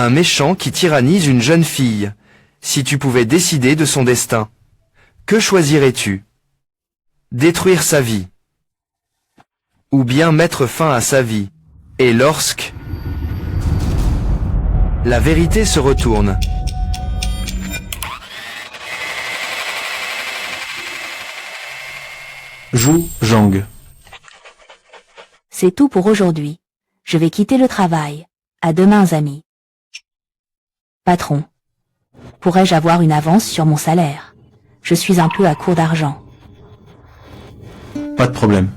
Un méchant qui tyrannise une jeune fille. Si tu pouvais décider de son destin, que choisirais-tu? Détruire sa vie. Ou bien mettre fin à sa vie. Et lorsque la vérité se retourne. Zhu Zhang. C'est tout pour aujourd'hui. Je vais quitter le travail. À demain, amis. Patron. Pourrais-je avoir une avance sur mon salaire? Je suis un peu à court d'argent. Pas de problème.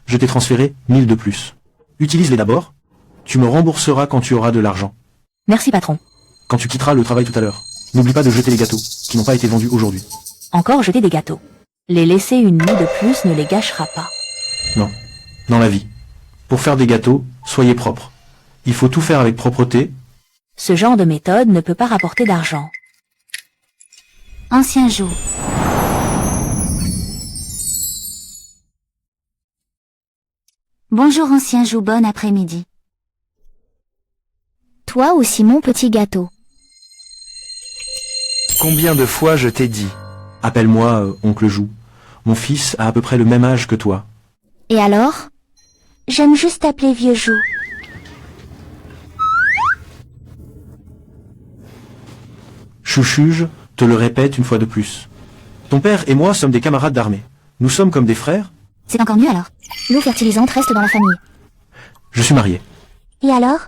Je t'ai transféré 1000 de plus. Utilise-les d'abord. Tu me rembourseras quand tu auras de l'argent. Merci, patron. Quand tu quitteras le travail tout à l'heure, n'oublie pas de jeter les gâteaux, qui n'ont pas été vendus aujourd'hui. Encore jeter des gâteaux. Les laisser une nuit de plus ne les gâchera pas. Non. Dans la vie. Pour faire des gâteaux, soyez propre. Il faut tout faire avec propreté. Ce genre de méthode ne peut pas rapporter d'argent. Ancien Zhu. Bonjour ancien Zhu, bon après-midi. Toi aussi mon petit gâteau. Combien de fois je t'ai dit? Appelle-moi oncle Zhu. Mon fils a à peu près le même âge que toi. Et alors? J'aime juste t'appeler vieux Zhu. Chouchouge, te le répète une fois de plus. Ton père et moi sommes des camarades d'armée. Nous sommes comme des frères. C'est encore mieux alors. L'eau fertilisante reste dans la famille. Je suis marié. Et alors?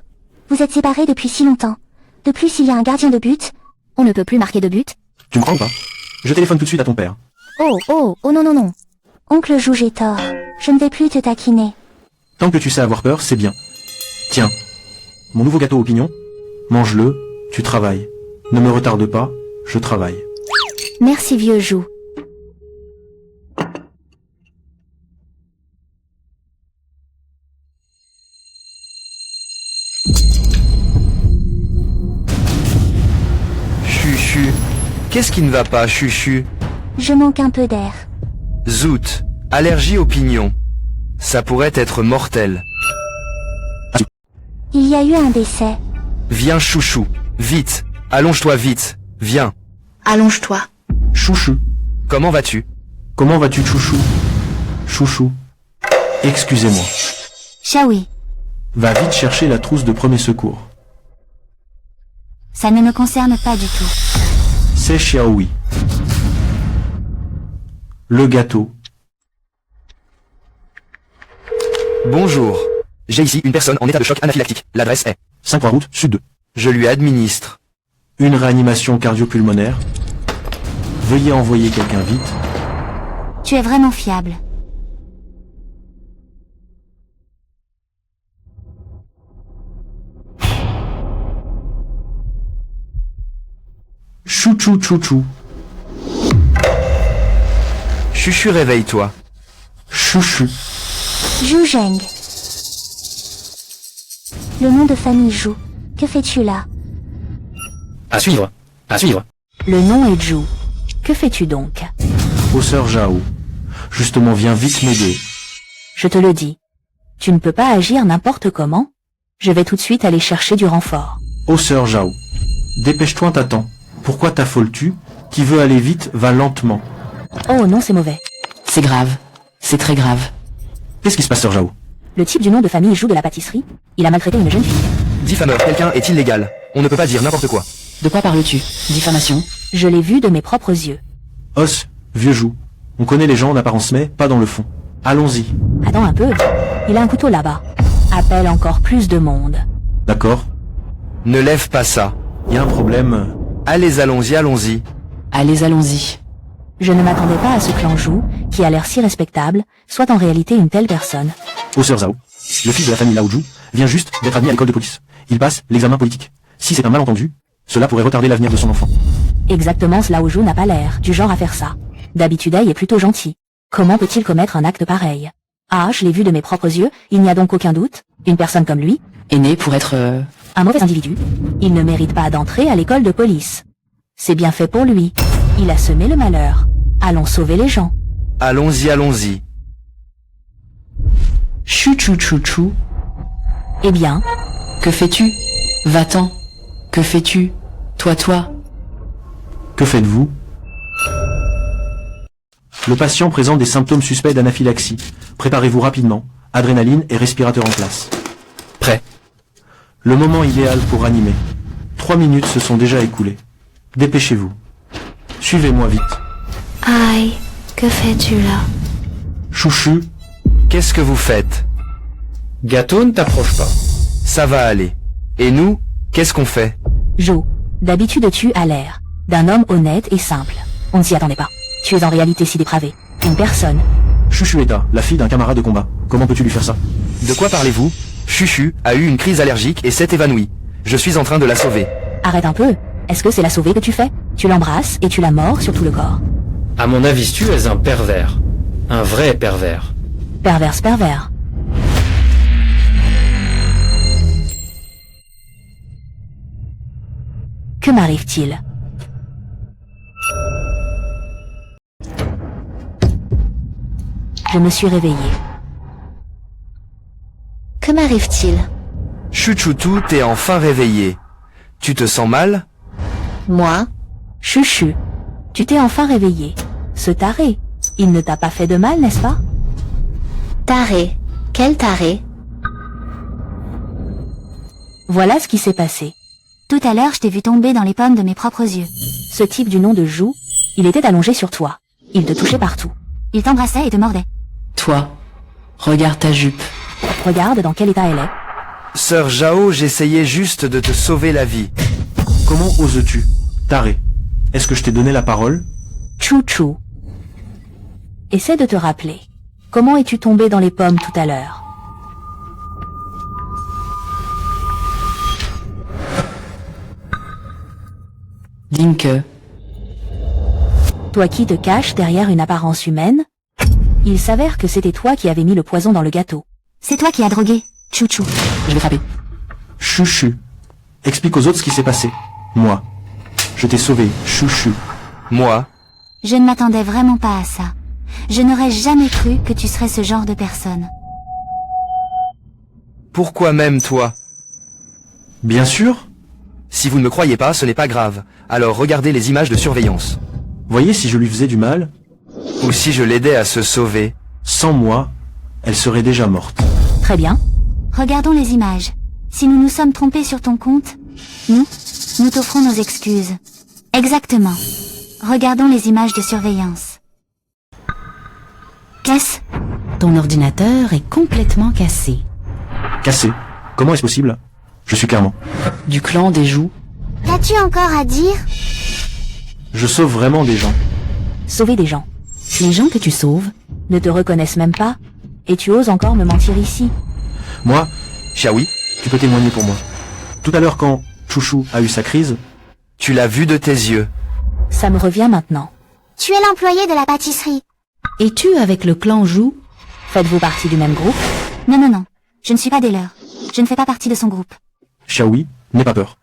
Vous êtes séparés depuis si longtemps. De plus, il y a un gardien de but. On ne peut plus marquer de but. Tu me crois ou pas? Je téléphone tout de suite à ton père. Oh non non non. Oncle Zhu, j'ai tort. Je ne vais plus te taquiner. Tant que tu sais avoir peur, c'est bien. Tiens, mon nouveau gâteau aux pignons. Mange-le, tu travailles. Ne me retarde pas, je travaille. Merci vieux Zhu. Chuchu. Qu'est-ce qui ne va pas, Chuchu? Je manque un peu d'air. Zout. Allergie aux pignons. Ça pourrait être mortel. Il y a eu un décès. Viens, chouchou. Vite. Allonge-toi vite. Viens. Allonge-toi. Chouchou. Comment vas-tu? Comment vas-tu, chouchou? Chouchou. Excusez-moi. Xiaoui. Va vite chercher la trousse de premier secours. Ça ne me concerne pas du tout. C'est Xiaoui. Le gâteau. Bonjour. J'ai ici une personne en état de choc anaphylactique. L'adresse est 5 route, sud 2. Je lui administre. Une réanimation cardio-pulmonaire. Veuillez envoyer quelqu'un vite. Tu es vraiment fiable. Chouchou chouchou. Chuchu, réveille-toi. Chouchou. Zhu Zheng. Le nom de famille Zhu. Que fais-tu là? À suivre. À suivre. Le nom est Zhu. Que fais-tu donc? Ô sœur Zhao. Justement, viens vite m'aider. Je te le dis. Tu ne peux pas agir n'importe comment. Je vais tout de suite aller chercher du renfort. Ô sœur Zhao. Dépêche-toi, t'attends. Pourquoi t'affoles-tu? Qui veut aller vite va lentement. Oh non, c'est mauvais. C'est grave. C'est très grave. Qu'est-ce qui se passe, sœur Zhao? Le type du nom de famille Zhu de la pâtisserie, il a maltraité une jeune fille. Diffameur, quelqu'un est illégal. On ne peut pas dire n'importe quoi. De quoi parles-tu? Diffamation? Je l'ai vu de mes propres yeux. Os, vieux Jou. On connaît les gens en apparence mais pas dans le fond. Allons-y. Attends un peu. Il a un couteau là-bas. Appelle encore plus de monde. D'accord. Ne lève pas ça. Y a un problème. Allez, allons-y, allons-y. Allez, allons-y. Je ne m'attendais pas à ce clan Zhu, qui a l'air si respectable, soit en réalité une telle personne. Ô sœur Zhao. Le fils de la famille Lao Zhu vient juste d'être admis à l'école de police. Il passe l'examen politique. Si c'est un malentendu, cela pourrait retarder l'avenir de son enfant. Exactement, ce Lao Zhu n'a pas l'air du genre à faire ça. D'habitude, il est plutôt gentil. Comment peut-il commettre un acte pareil? Ah, je l'ai vu de mes propres yeux, il n'y a donc aucun doute. Une personne comme lui, Est né pour être... un mauvais individu, il ne mérite pas d'entrer à l'école de police. C'est bien fait pour lui. Il a semé le malheur. Allons sauver les gens. Allons-y, allons-y. Chou chou chou chou. Eh bien, Que fais-tu? Va-t'en. Que fais-tu? Toi. Que faites-vous? Le patient présente des symptômes suspects d'anaphylaxie. Préparez-vous rapidement. Adrénaline et respirateur en place. Prêt. Le moment idéal pour ranimer. 3 minutes se sont déjà écoulées. Dépêchez-vous. Suivez-moi vite. Aïe, que fais-tu là? Chouchou, Qu'est-ce que vous faites? Gâteau, ne t'approche pas. Ça va aller. Et nous, qu'est-ce qu'on fait? Jo, d'habitude tu as l'air d'un homme honnête et simple. On ne s'y attendait pas. Tu es en réalité si dépravé. Une personne. Chouchouetta, la fille d'un camarade de combat. Comment peux-tu lui faire ça? De quoi parlez-vous? Chuchu a eu une crise allergique et s'est évanoui. Je suis en train de la sauver. Arrête un peu. Est-ce que c'est la sauver que tu fais? Tu l'embrasses et tu la mords sur tout le corps. À mon avis, tu es un pervers. Un vrai pervers. Pervers. Que m'arrive-t-il? Je me suis réveillée. Que m'arrive-t-il? Chuchoutou, t'es enfin réveillé. Tu te sens mal? Moi? Chuchu, tu t'es enfin réveillé. Ce taré, il ne t'a pas fait de mal, n'est-ce pas? Taré. Quel taré? Voilà ce qui s'est passé. Tout à l'heure, je t'ai vu tomber dans les pommes de mes propres yeux. Ce type du nom de Jou, il était allongé sur toi. Il te touchait partout. Il t'embrassait et te mordait. Toi. Regarde ta jupe. Regarde dans quel état elle est. Sœur Jao, j'essayais juste de te sauver la vie. Comment oses-tu? Taré. Est-ce que je t'ai donné la parole? Chou. Essaie de te rappeler. Comment es-tu tombé dans les pommes tout à l'heure? Dinke. Toi qui te caches derrière une apparence humaine? Il s'avère que c'était toi qui avais mis le poison dans le gâteau. C'est toi qui as drogué. Chouchou. Je vais frapper. Chouchou. Explique aux autres ce qui s'est passé. Moi. Je t'ai sauvé. Chouchou. Moi, Je ne m'attendais vraiment pas à ça. Je n'aurais jamais cru que tu serais ce genre de personne. pourquoi même toi? Bien sûr. Si vous ne me croyez pas, ce n'est pas grave. Alors regardez les images de surveillance. Voyez, si je lui faisais du mal, Ou si je l'aidais à se sauver. sans moi, elle serait déjà morte. Très bien. Regardons les images. Si nous nous sommes trompés sur ton compte, nous t'offrons nos excuses. Exactement. Regardons les images de surveillance. Qu'est-ce? Ton ordinateur est complètement cassé. Cassé. Comment est-ce possible? Je suis clairement. Du clan des joues. Qu'as-tu encore à dire? Je sauve vraiment des gens. Sauver des gens. Les gens que tu sauves, Ne te reconnaissent même pas. Et tu oses encore me mentir ici. Moi, Chiaoui, tu peux témoigner pour moi. Tout à l'heure, quand Chouchou a eu sa crise, tu l'as vu de tes yeux. Ça me revient maintenant. Tu es l'employé de la pâtisserie. es-tu avec le clan Jou? Faites-vous partie du même groupe? Non. Je ne suis pas des leurs. Je ne fais pas partie de son groupe. Xiaoui, n'aie pas peur.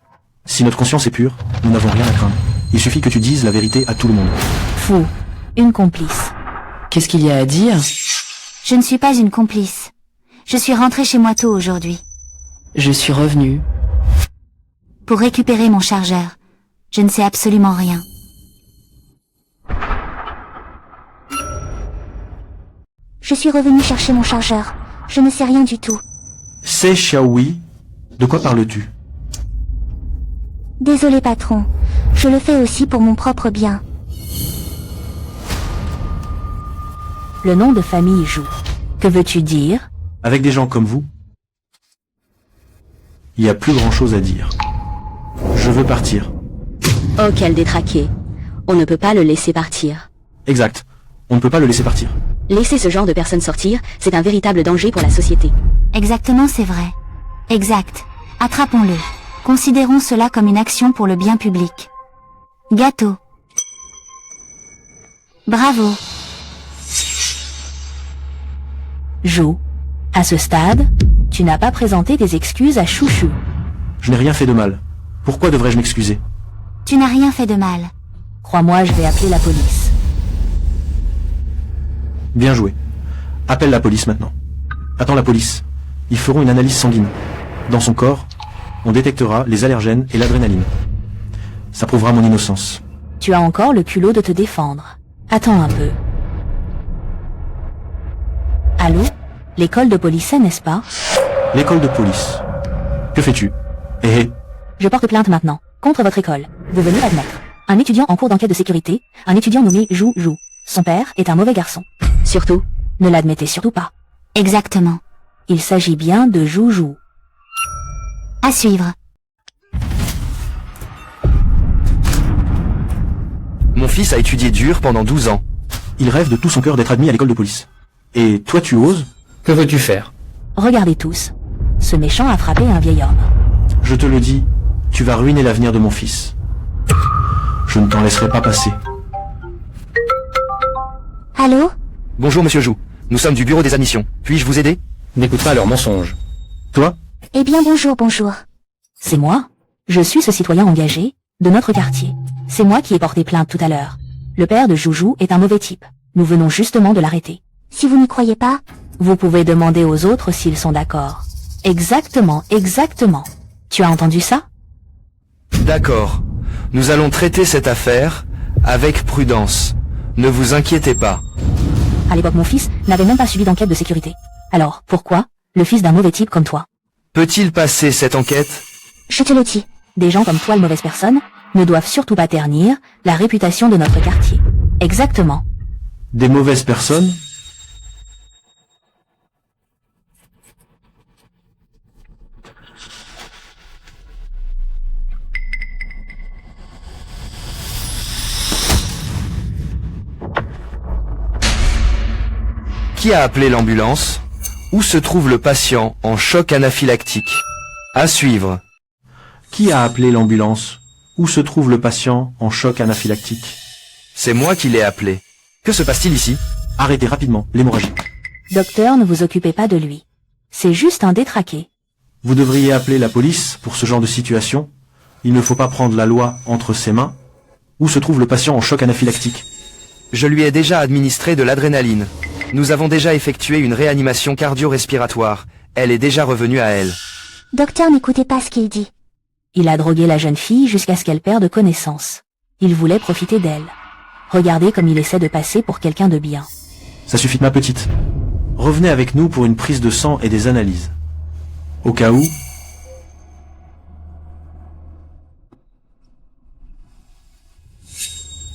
Si notre conscience est pure, nous n'avons rien à craindre. Il suffit que tu dises la vérité à tout le monde. Fou. Une complice. Qu'est-ce qu'il y a à dire? Je ne suis pas une complice. Je suis rentrée chez moi tôt aujourd'hui. Je suis revenu. Pour récupérer mon chargeur. Je ne sais absolument rien. Je suis revenue chercher mon chargeur. Je ne sais rien du tout. C'est Xiaoui. De quoi parles-tu? Désolé patron. Je le fais aussi pour mon propre bien. Le nom de famille Jou. Que veux-tu dire? Avec des gens comme vous, il y a plus grand-chose à dire. Je veux partir. Oh, quel détraqué. On ne peut pas le laisser partir. Exact. On ne peut pas le laisser partir. Laisser ce genre de personnes sortir, c'est un véritable danger pour la société. Exactement, c'est vrai. Exact. Attrapons-le. Considérons cela comme une action pour le bien public. Gâteau. Bravo. Jou. À ce stade, tu n'as pas présenté tes excuses à Chouchou. Je n'ai rien fait de mal. Pourquoi devrais-je m'excuser? Tu n'as rien fait de mal. Crois-moi, je vais appeler la police. Bien joué. Appelle la police maintenant. Attends la police. Ils feront une analyse sanguine. Dans son corps, on détectera les allergènes et l'adrénaline. Ça prouvera mon innocence. Tu as encore le culot de te défendre. Attends un peu. Allô? L'école de police, n'est-ce pas? L'école de police. Que fais-tu? Eh. Je porte plainte maintenant, contre votre école. Vous venez d'admettre. Un étudiant en cours d'enquête de sécurité, un étudiant nommé Jou. Son père est un mauvais garçon. Surtout, Ne l'admettez surtout pas. Exactement. Il s'agit bien de Jou. À suivre. Mon fils a étudié dur pendant 12 ans. Il rêve de tout son cœur d'être admis à l'école de police. Et toi tu oses? Que veux-tu faire? Regardez tous. Ce méchant a frappé un vieil homme. Je te le dis, tu vas ruiner l'avenir de mon fils. Je ne t'en laisserai pas passer. Allô? Bonjour monsieur Jou. Nous sommes du bureau des admissions. Puis-je vous aider? N'écoute pas leurs mensonges. Toi? Eh bien bonjour. C'est moi. Je suis ce citoyen engagé de notre quartier. C'est moi qui ai porté plainte tout à l'heure. Le père de Joujou est un mauvais type. Nous venons justement de l'arrêter. Si vous n'y croyez pas, Vous pouvez demander aux autres s'ils sont d'accord. Exactement. Tu as entendu ça? D'accord. Nous allons traiter cette affaire avec prudence. Ne vous inquiétez pas. À l'époque, mon fils n'avait même pas subi d'enquête de sécurité. Alors, pourquoi le fils d'un mauvais type comme toi? Peut-il passer cette enquête? je te le dis. Des gens comme toi, de mauvaises personnes, ne doivent surtout pas ternir la réputation de notre quartier. Exactement. Des mauvaises personnes? Qui a appelé l'ambulance? Où se trouve le patient en choc anaphylactique? À suivre. Qui a appelé l'ambulance? Où se trouve le patient en choc anaphylactique? C'est moi qui l'ai appelé. Que se passe-t-il ici? Arrêtez rapidement l'hémorragie. Docteur, ne vous occupez pas de lui. C'est juste un détraqué. Vous devriez appeler la police pour ce genre de situation. Il ne faut pas prendre la loi entre ses mains. Où se trouve le patient en choc anaphylactique? Je lui ai déjà administré de l'adrénaline. Nous avons déjà effectué une réanimation cardio-respiratoire. Elle est déjà revenue à elle. Docteur, n'écoutez pas ce qu'il dit. Il a drogué la jeune fille jusqu'à ce qu'elle perde connaissance. Il voulait profiter d'elle. Regardez comme il essaie de passer pour quelqu'un de bien. Ça suffit ma petite. Revenez avec nous pour une prise de sang et des analyses. Au cas où...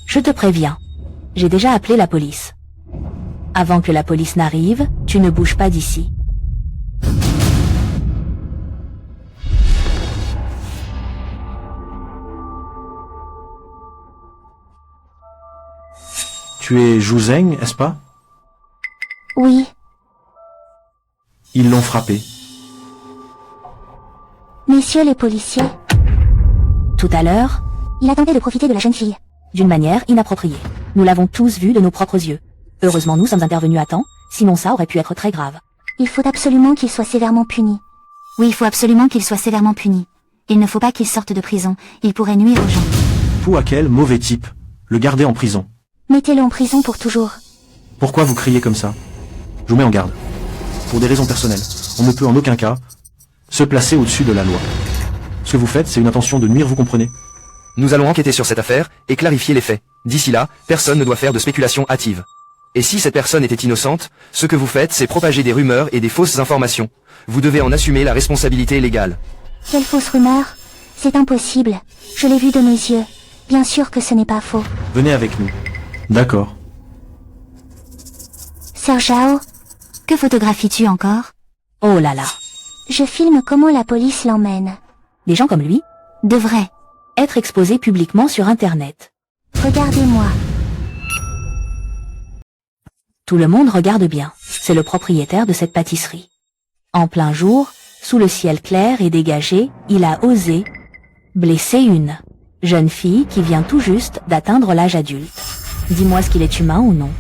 Je te préviens. J'ai déjà appelé la police. Avant que la police n'arrive, tu ne bouges pas d'ici. Tu es Jouzeng, est-ce pas? Oui, Ils l'ont frappé. messieurs les policiers, Tout à l'heure, il a tenté de profiter de la jeune fille. d'une manière inappropriée. Nous l'avons tous vu de nos propres yeux. Heureusement, nous sommes intervenus à temps, sinon ça aurait pu être très grave. Il faut absolument qu'il soit sévèrement puni. Oui, il faut absolument qu'il soit sévèrement puni. Il ne faut pas qu'il sorte de prison, il pourrait nuire aux gens. Pour à quel mauvais type? Le garder en prison. Mettez-le en prison pour toujours. Pourquoi vous criez comme ça? Je vous mets en garde. Pour des raisons personnelles, on ne peut en aucun cas se placer au-dessus de la loi. Ce que vous faites, c'est une intention de nuire, vous comprenez? Nous allons enquêter sur cette affaire et clarifier les faits. D'ici là, personne ne doit faire de spéculation hâtive. Et si cette personne était innocente, ce que vous faites, c'est propager des rumeurs et des fausses informations. Vous devez en assumer la responsabilité légale. Quelle fausse rumeur? C'est impossible. Je l'ai vu de mes yeux. Bien sûr que ce n'est pas faux. Venez avec nous. D'accord. Sœur Zhao, que photographies-tu encore? Oh là là. Je filme comment la police l'emmène. Des gens comme lui, Devrait. être exposés publiquement sur Internet. Regardez-moi. Tout le monde regarde bien. C'est le propriétaire de cette pâtisserie. En plein jour, sous le ciel clair et dégagé, il a osé blesser une jeune fille qui vient tout juste d'atteindre l'âge adulte. Dis-moi ce qu'il est humain ou non.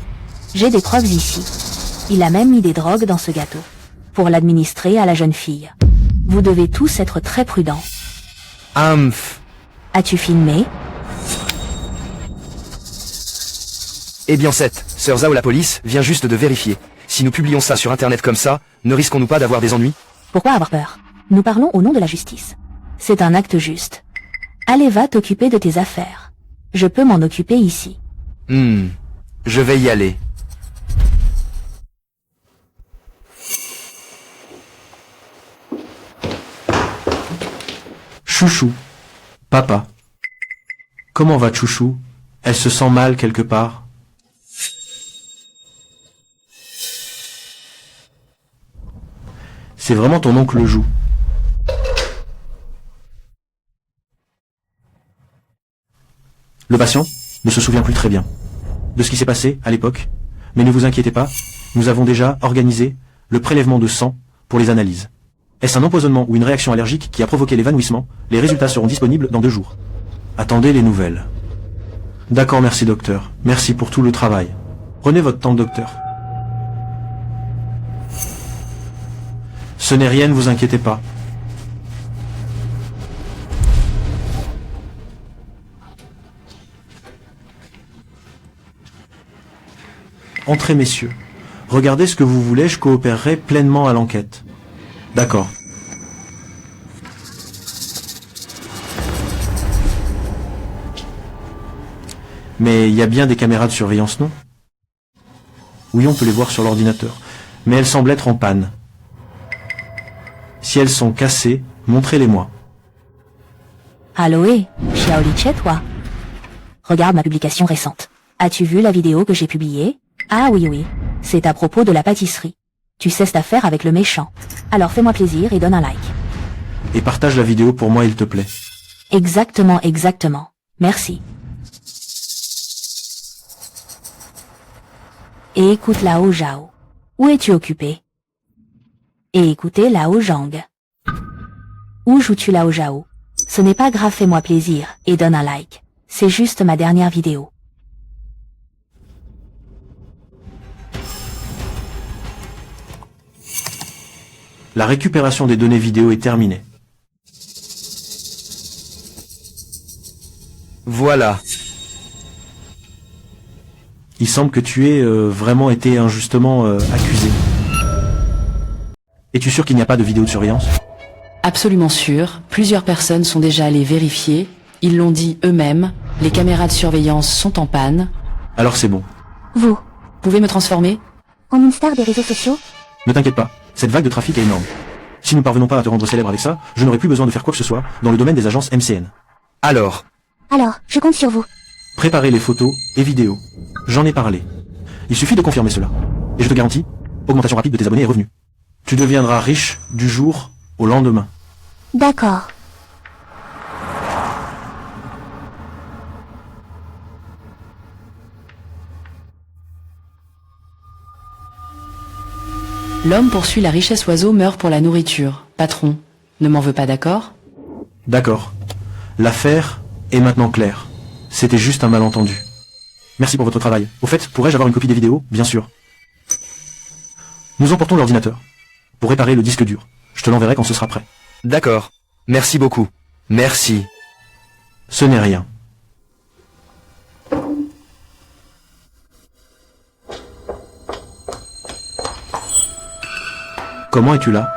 J'ai des preuves ici. Il a même mis des drogues dans ce gâteau pour l'administrer à la jeune fille. Vous devez tous être très prudents. Amph. As-tu filmé? Eh bien 7, Sœur Zhao, la police vient juste de vérifier. Si nous publions ça sur Internet comme ça, ne risquons-nous pas d'avoir des ennuis? Pourquoi avoir peur? Nous parlons au nom de la justice. C'est un acte juste. Allez, va t'occuper de tes affaires. Je peux m'en occuper ici. Je vais y aller. Chouchou. Papa. Comment va Chouchou? Elle se sent mal quelque part? C'est vraiment ton oncle Jou. Le patient ne se souvient plus très bien de ce qui s'est passé à l'époque, mais ne vous inquiétez pas, nous avons déjà organisé le prélèvement de sang pour les analyses. Est-ce un empoisonnement ou une réaction allergique qui a provoqué l'évanouissement? Les résultats seront disponibles dans 2 jours. Attendez les nouvelles. D'accord, merci docteur. Merci pour tout le travail. Prenez votre temps, docteur. Ce n'est rien, ne vous inquiétez pas. Entrez, messieurs. Regardez ce que vous voulez, je coopérerai pleinement à l'enquête. D'accord. Mais il y a bien des caméras de surveillance, non? Oui, on peut les voir sur l'ordinateur. Mais elles semblent être en panne. Si elles sont cassées, montrez-les-moi. Aloé, Xiaoli chez toi. Regarde ma publication récente. As-tu vu la vidéo que j'ai publiée? Ah oui, c'est à propos de la pâtisserie. Tu sais cette affaire avec le méchant. Alors fais-moi plaisir et donne un like. Et partage la vidéo pour moi, il te plaît. Exactement. Merci. Et écoute Lao Zhao. Où es-tu occupé? Et écoutez Lao Zhang. Où joues-tu Lao Zhao? Ce n'est pas grave, fais-moi plaisir et donne un like. C'est juste ma dernière vidéo. La récupération des données vidéo est terminée. Voilà. Il semble que tu aies vraiment été injustement accusé. Es-tu sûr qu'il n'y a pas de vidéo de surveillance? Absolument sûr. Plusieurs personnes sont déjà allées vérifier. Ils l'ont dit eux-mêmes. Les caméras de surveillance sont en panne. Alors c'est bon. Vous, Pouvez me transformer? en une star des réseaux sociaux? Ne t'inquiète pas, cette vague de trafic est énorme. Si nous ne parvenons pas à te rendre célèbre avec ça, je n'aurai plus besoin de faire quoi que ce soit dans le domaine des agences MCN. Alors, Je compte sur vous. Préparez les photos et vidéos. J'en ai parlé. Il suffit de confirmer cela. Et je te garantis, augmentation rapide de tes abonnés et revenus. Tu deviendras riche du jour au lendemain. D'accord. L'homme poursuit la richesse oiseau meurt pour la nourriture. Patron, ne m'en veux pas, d'accord? D'accord. L'affaire est maintenant claire. C'était juste un malentendu. Merci pour votre travail. Au fait, pourrais-je avoir une copie des vidéos? Bien sûr. Nous emportons l'ordinateur. Pour réparer le disque dur. Je te l'enverrai quand ce sera prêt. d'accord. Merci beaucoup. Merci. Ce n'est rien. Comment es-tu là?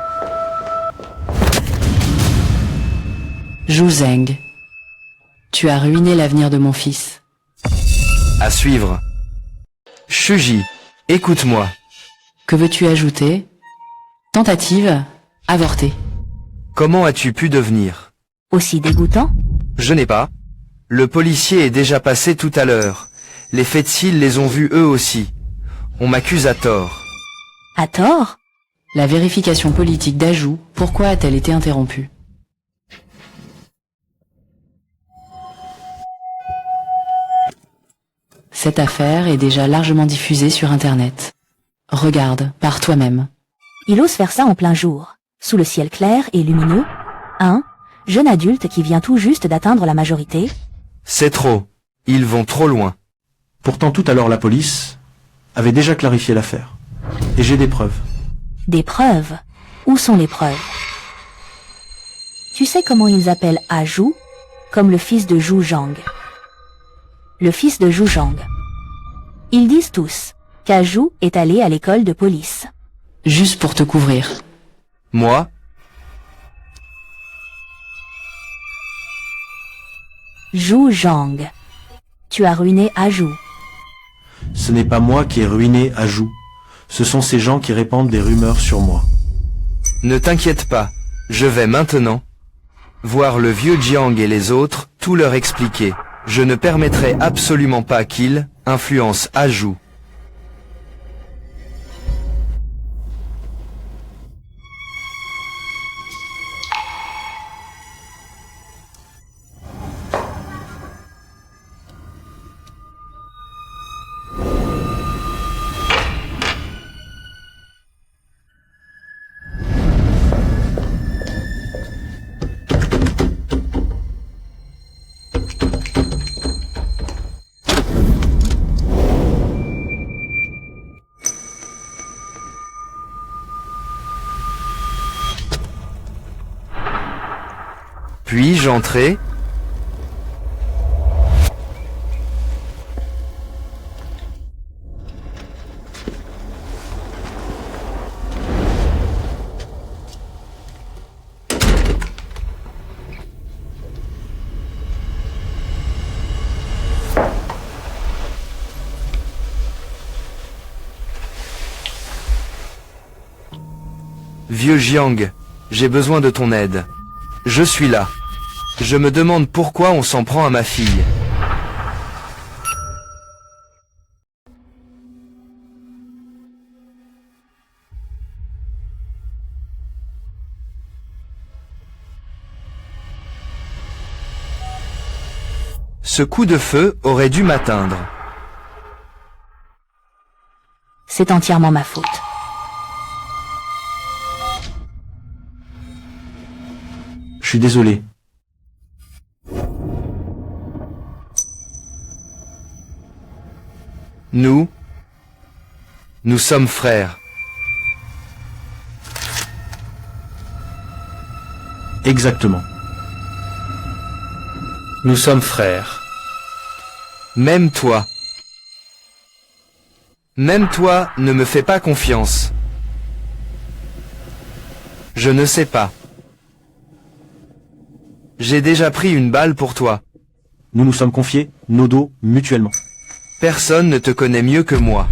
Zhu Zeng. Tu as ruiné l'avenir de mon fils. À suivre. Shuji, écoute-moi. Que veux-tu ajouter? Tentative avortée. Comment as-tu pu devenir? Aussi dégoûtant? Je n'ai pas. Le policier est déjà passé tout à l'heure. Les Fetsil les ont vus eux aussi. On m'accuse à tort. À tort? La vérification politique d'Ajou, pourquoi a-t-elle été interrompue? Cette affaire est déjà largement diffusée sur Internet. Regarde, par toi-même. Il ose faire ça en plein jour, sous le ciel clair et lumineux. Un jeune adulte qui vient tout juste d'atteindre la majorité. C'est trop. Ils vont trop loin. Pourtant tout à l'heure la police avait déjà clarifié l'affaire. Et j'ai des preuves. Des preuves? Où sont les preuves? Tu sais comment ils appellent Aju? Comme le fils de Zhu Zhang. Le fils de Zhu Zhang. Ils disent tous qu'Aju est allé à l'école de police. Juste pour te couvrir. Moi? Zhu Zhang. Tu as ruiné Ajou. Ce n'est pas moi qui ai ruiné Ajou. Ce sont ces gens qui répandent des rumeurs sur moi. Ne t'inquiète pas, je vais maintenant voir le vieux Jiang et les autres, tout leur expliquer. Je ne permettrai absolument pas qu'ils influencent Ajou. Puis-je entrer? Vieux Jiang, j'ai besoin de ton aide. Je suis là. Je me demande pourquoi on s'en prend à ma fille. Ce coup de feu aurait dû m'atteindre. C'est entièrement ma faute. Je suis désolé. Nous sommes frères. Exactement. Nous sommes frères. Même toi. Même toi ne me fais pas confiance. Je ne sais pas. J'ai déjà pris une balle pour toi. Nous nous sommes confiés nos dos mutuellement. Personne ne te connaît mieux que moi.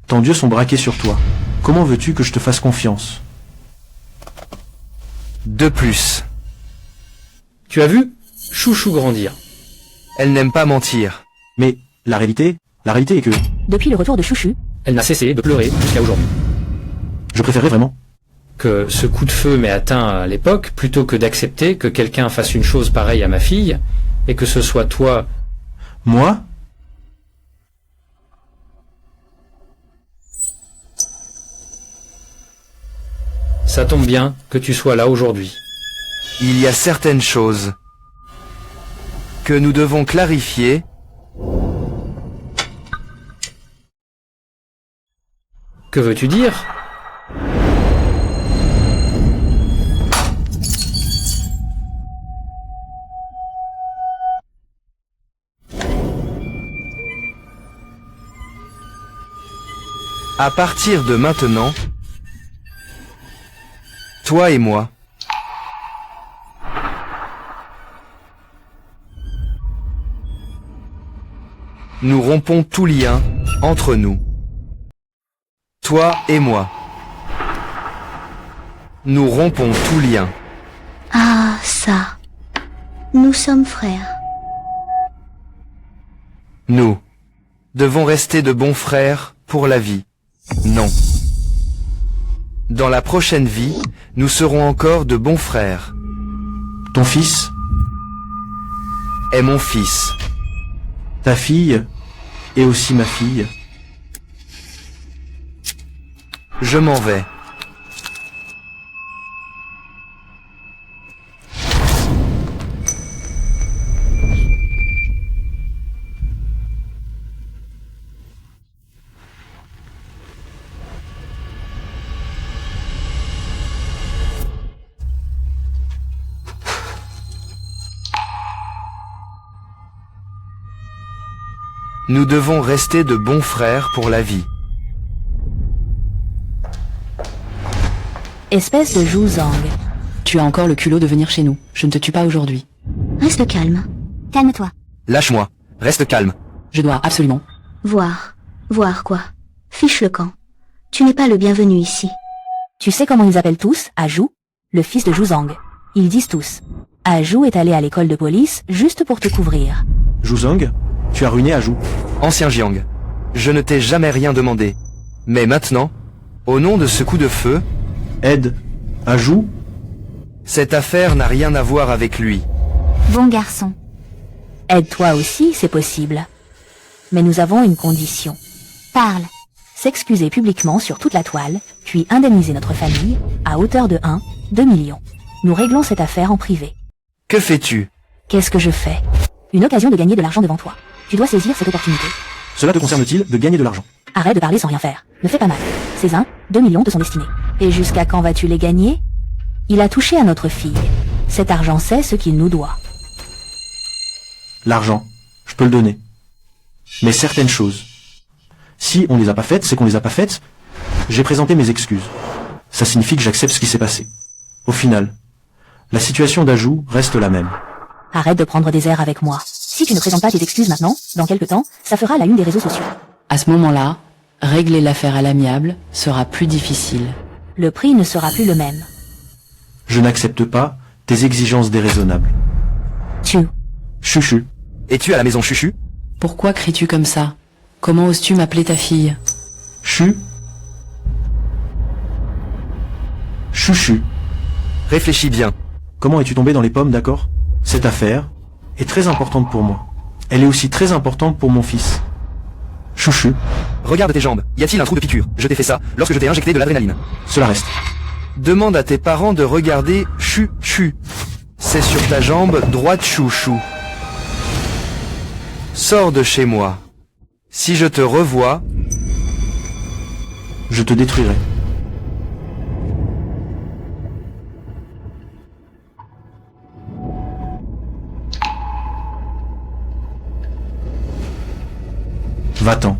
Tant d'yeux sont braqués sur toi. Comment veux-tu que je te fasse confiance? De plus. Tu as vu Chouchou grandir. Elle n'aime pas mentir. Mais la réalité est que Depuis le retour de Chouchou, Elle n'a cessé de pleurer jusqu'à aujourd'hui. je préférais vraiment. Que ce coup de feu m'ait atteint à l'époque, plutôt que d'accepter que quelqu'un fasse une chose pareille à ma fille, et que ce soit toi. Moi? Ça tombe bien que tu sois là aujourd'hui. Il y a certaines choses que nous devons clarifier. Que veux-tu dire? À partir de maintenant, toi et moi, nous rompons tout lien entre nous. Toi et moi. Nous rompons tout lien. Ah, ça. Nous sommes frères. Nous devons rester de bons frères pour la vie. Non. Dans la prochaine vie, nous serons encore de bons frères. Ton fils, Est mon fils. ta fille, et aussi ma fille. Je m'en vais. Nous devons rester de bons frères pour la vie. espèce de Zhu Zhang. Tu as encore le culot de venir chez nous. Je ne te tue pas aujourd'hui. Reste calme. Calme-toi. Lâche-moi. Reste calme. Je dois absolument. Voir. Voir quoi? Fiche le camp. Tu n'es pas le bienvenu ici. Tu sais comment ils appellent tous Aju, le fils de Juzang. Ils disent tous. Aju est allé à l'école de police juste pour te couvrir. Juzang, tu as ruiné Aju. Ancien Jiang. Je ne t'ai jamais rien demandé. Mais maintenant, au nom de ce coup de feu, Aide Aju. cette affaire n'a rien à voir avec lui. Bon garçon. Aide-toi aussi, c'est possible. Mais nous avons une condition. Parle. S'excuser publiquement sur toute la toile, puis indemniser notre famille à hauteur de 2 millions. Nous réglons cette affaire en privé. Que fais-tu? Qu'est-ce que je fais? Une occasion de gagner de l'argent devant toi. Tu dois saisir cette opportunité. Cela te concerne-t-il de gagner de l'argent? Arrête de parler sans rien faire. Ne fais pas mal. Ces 2 millions te sont destinés. Et jusqu'à quand vas-tu les gagner? Il a touché à notre fille. Cet argent sait ce qu'il nous doit. L'argent, je peux le donner. Mais certaines choses, si on les a pas faites, c'est qu'on les a pas faites. J'ai présenté mes excuses. Ça signifie que j'accepte ce qui s'est passé. Au final, la situation d'Aju reste la même. Arrête de prendre des airs avec moi. Si tu ne présentes pas tes excuses maintenant, dans quelque temps, ça fera la une des réseaux sociaux. À ce moment-là, régler l'affaire à l'amiable sera plus difficile. Le prix ne sera plus le même. Je n'accepte pas tes exigences déraisonnables. Tu. Chuchu. Es-tu à la maison Chuchu? Pourquoi cries-tu comme ça? Comment oses-tu m'appeler ta fille? Chuchu. Réfléchis bien. Comment es-tu tombé dans les pommes, d'accord? Cette affaire est très importante pour moi. Elle est aussi très importante pour mon fils. Chouchou. Regarde tes jambes. Y a-t-il un trou de piqûre? Je t'ai fait ça lorsque je t'ai injecté de l'adrénaline. Cela reste. Demande à tes parents de regarder Chuchu. C'est sur ta jambe droite chouchou. Sors de chez moi. Si je te revois, Je te détruirai. Va-t'en.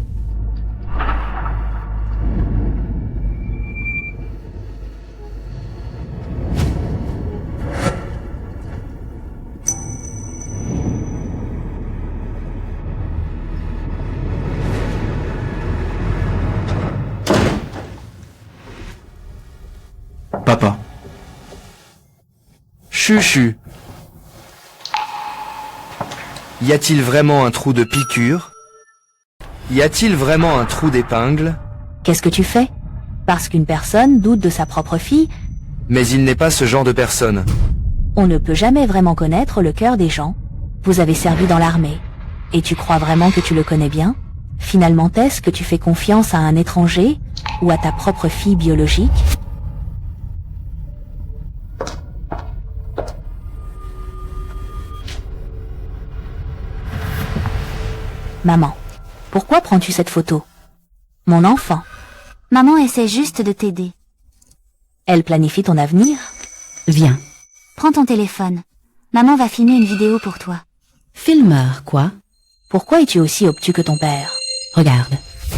Papa. Chuchu. Y a-t-il vraiment un trou de piqûre? Y a-t-il vraiment un trou d'épingle? Qu'est-ce que tu fais? Parce qu'une personne doute de sa propre fille, Mais il n'est pas ce genre de personne. on ne peut jamais vraiment connaître le cœur des gens. Vous avez servi dans l'armée. Et tu crois vraiment que tu le connais bien? Finalement, est-ce que tu fais confiance à un étranger ou à ta propre fille biologique? Maman, pourquoi prends-tu cette photo? Mon enfant, Maman essaie juste de t'aider. elle planifie ton avenir? Viens. Prends ton téléphone. Maman va filmer une vidéo pour toi. Filmeur, quoi? Pourquoi es-tu aussi obtus que ton père? Regarde.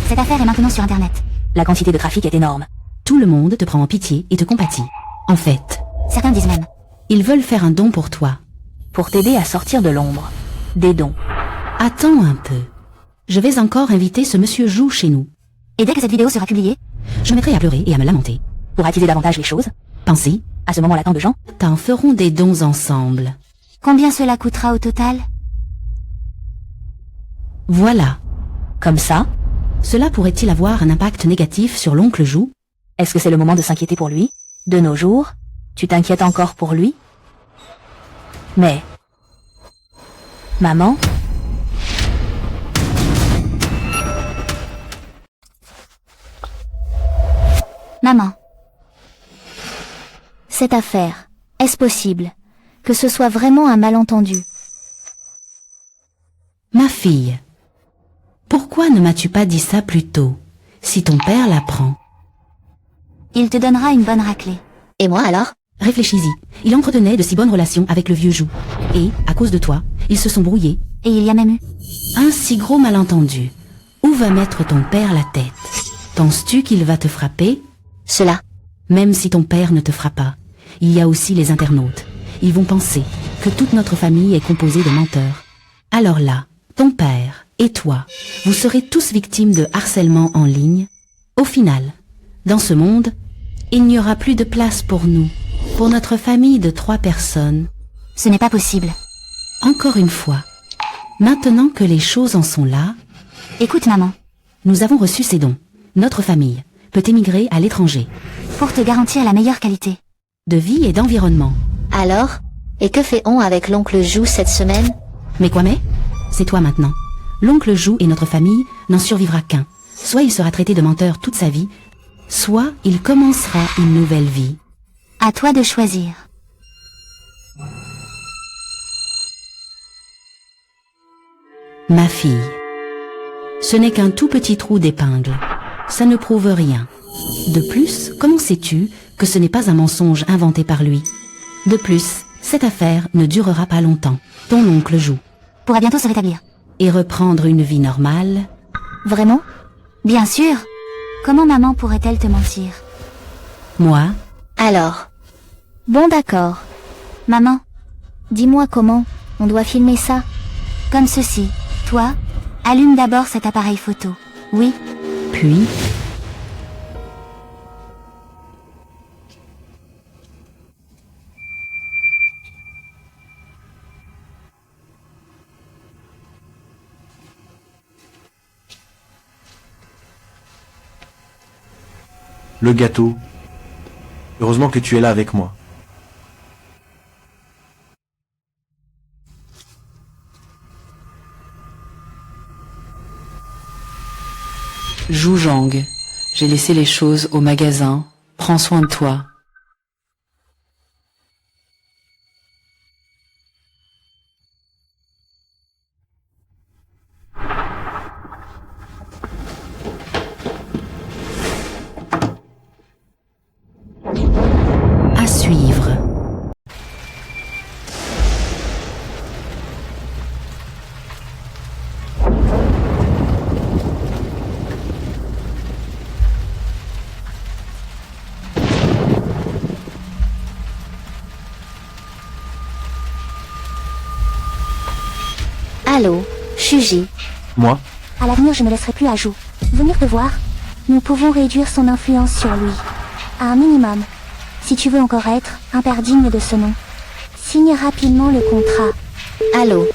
Cette affaire est maintenant sur Internet. La quantité de trafic est énorme. Tout le monde te prend en pitié et te compatit. En fait, Certains disent même. ils veulent faire un don pour toi. Pour t'aider à sortir de l'ombre. Des dons. Attends un peu. Je vais encore inviter ce monsieur Jou chez nous. Et dès que cette vidéo sera publiée, Je mettrai à pleurer et à me lamenter. Pour attiser davantage les choses, Pensez, à ce moment-là tant de gens, t'en feront des dons ensemble. combien cela coûtera au total? Voilà. comme ça, Cela pourrait-il avoir un impact négatif sur l'oncle Jou? est-ce que c'est le moment de s'inquiéter pour lui? De nos jours, tu t'inquiètes encore pour lui? Mais... Maman? Maman. Cette affaire, est-ce possible que ce soit vraiment un malentendu? Ma fille, pourquoi ne m'as-tu pas dit ça plus tôt? Si ton père l'apprend. Il te donnera une bonne raclée. Et moi alors? Réfléchis-y. Il entretenait de si bonnes relations avec le vieux Jou. Et, à cause de toi, ils se sont brouillés. Et il y a même eu. Un si gros malentendu. Où va mettre ton père la tête? Penses-tu qu'il va te frapper? Cela. Même si ton père ne te frappe pas, il y a aussi les internautes. Ils vont penser que toute notre famille est composée de menteurs. Alors là, ton père et toi, vous serez tous victimes de harcèlement en ligne. Au final, dans ce monde, il n'y aura plus de place pour nous, pour notre famille de 3 personnes. Ce n'est pas possible. Encore une fois, maintenant que les choses en sont là, Écoute, maman, nous avons reçu ces dons. Notre famille peut émigrer à l'étranger, pour te garantir la meilleure qualité. de vie et d'environnement. Alors, et que fait-on avec l'oncle Jou cette semaine? Mais quoi mais? C'est toi maintenant. L'oncle Jou et notre famille n'en survivra qu'un. Soit il sera traité de menteur toute sa vie, soit il commencera une nouvelle vie. À toi de choisir. Ma fille. Ce n'est qu'un tout petit trou d'épingle. Ça ne prouve rien. De plus, comment sais-tu que ce n'est pas un mensonge inventé par lui? De plus, cette affaire ne durera pas longtemps. Ton oncle Jou. Pourra bientôt se rétablir. Et reprendre une vie normale. Vraiment? Bien sûr. Comment maman pourrait-elle te mentir? Moi, Alors, Bon d'accord. Maman, dis-moi comment on doit filmer ça. Comme ceci. Toi, allume d'abord cet appareil photo. Oui, puis... Le gâteau. Heureusement que tu es là avec moi. Zhu Zhang, j'ai laissé les choses au magasin. Prends soin de toi. À suivre. allô, Shuji. Moi? à l'avenir je ne laisserai plus à Jou venir te voir. Nous pouvons réduire son influence sur lui. À un minimum. Si tu veux encore être un père digne de ce nom. Signe rapidement le contrat. Allô.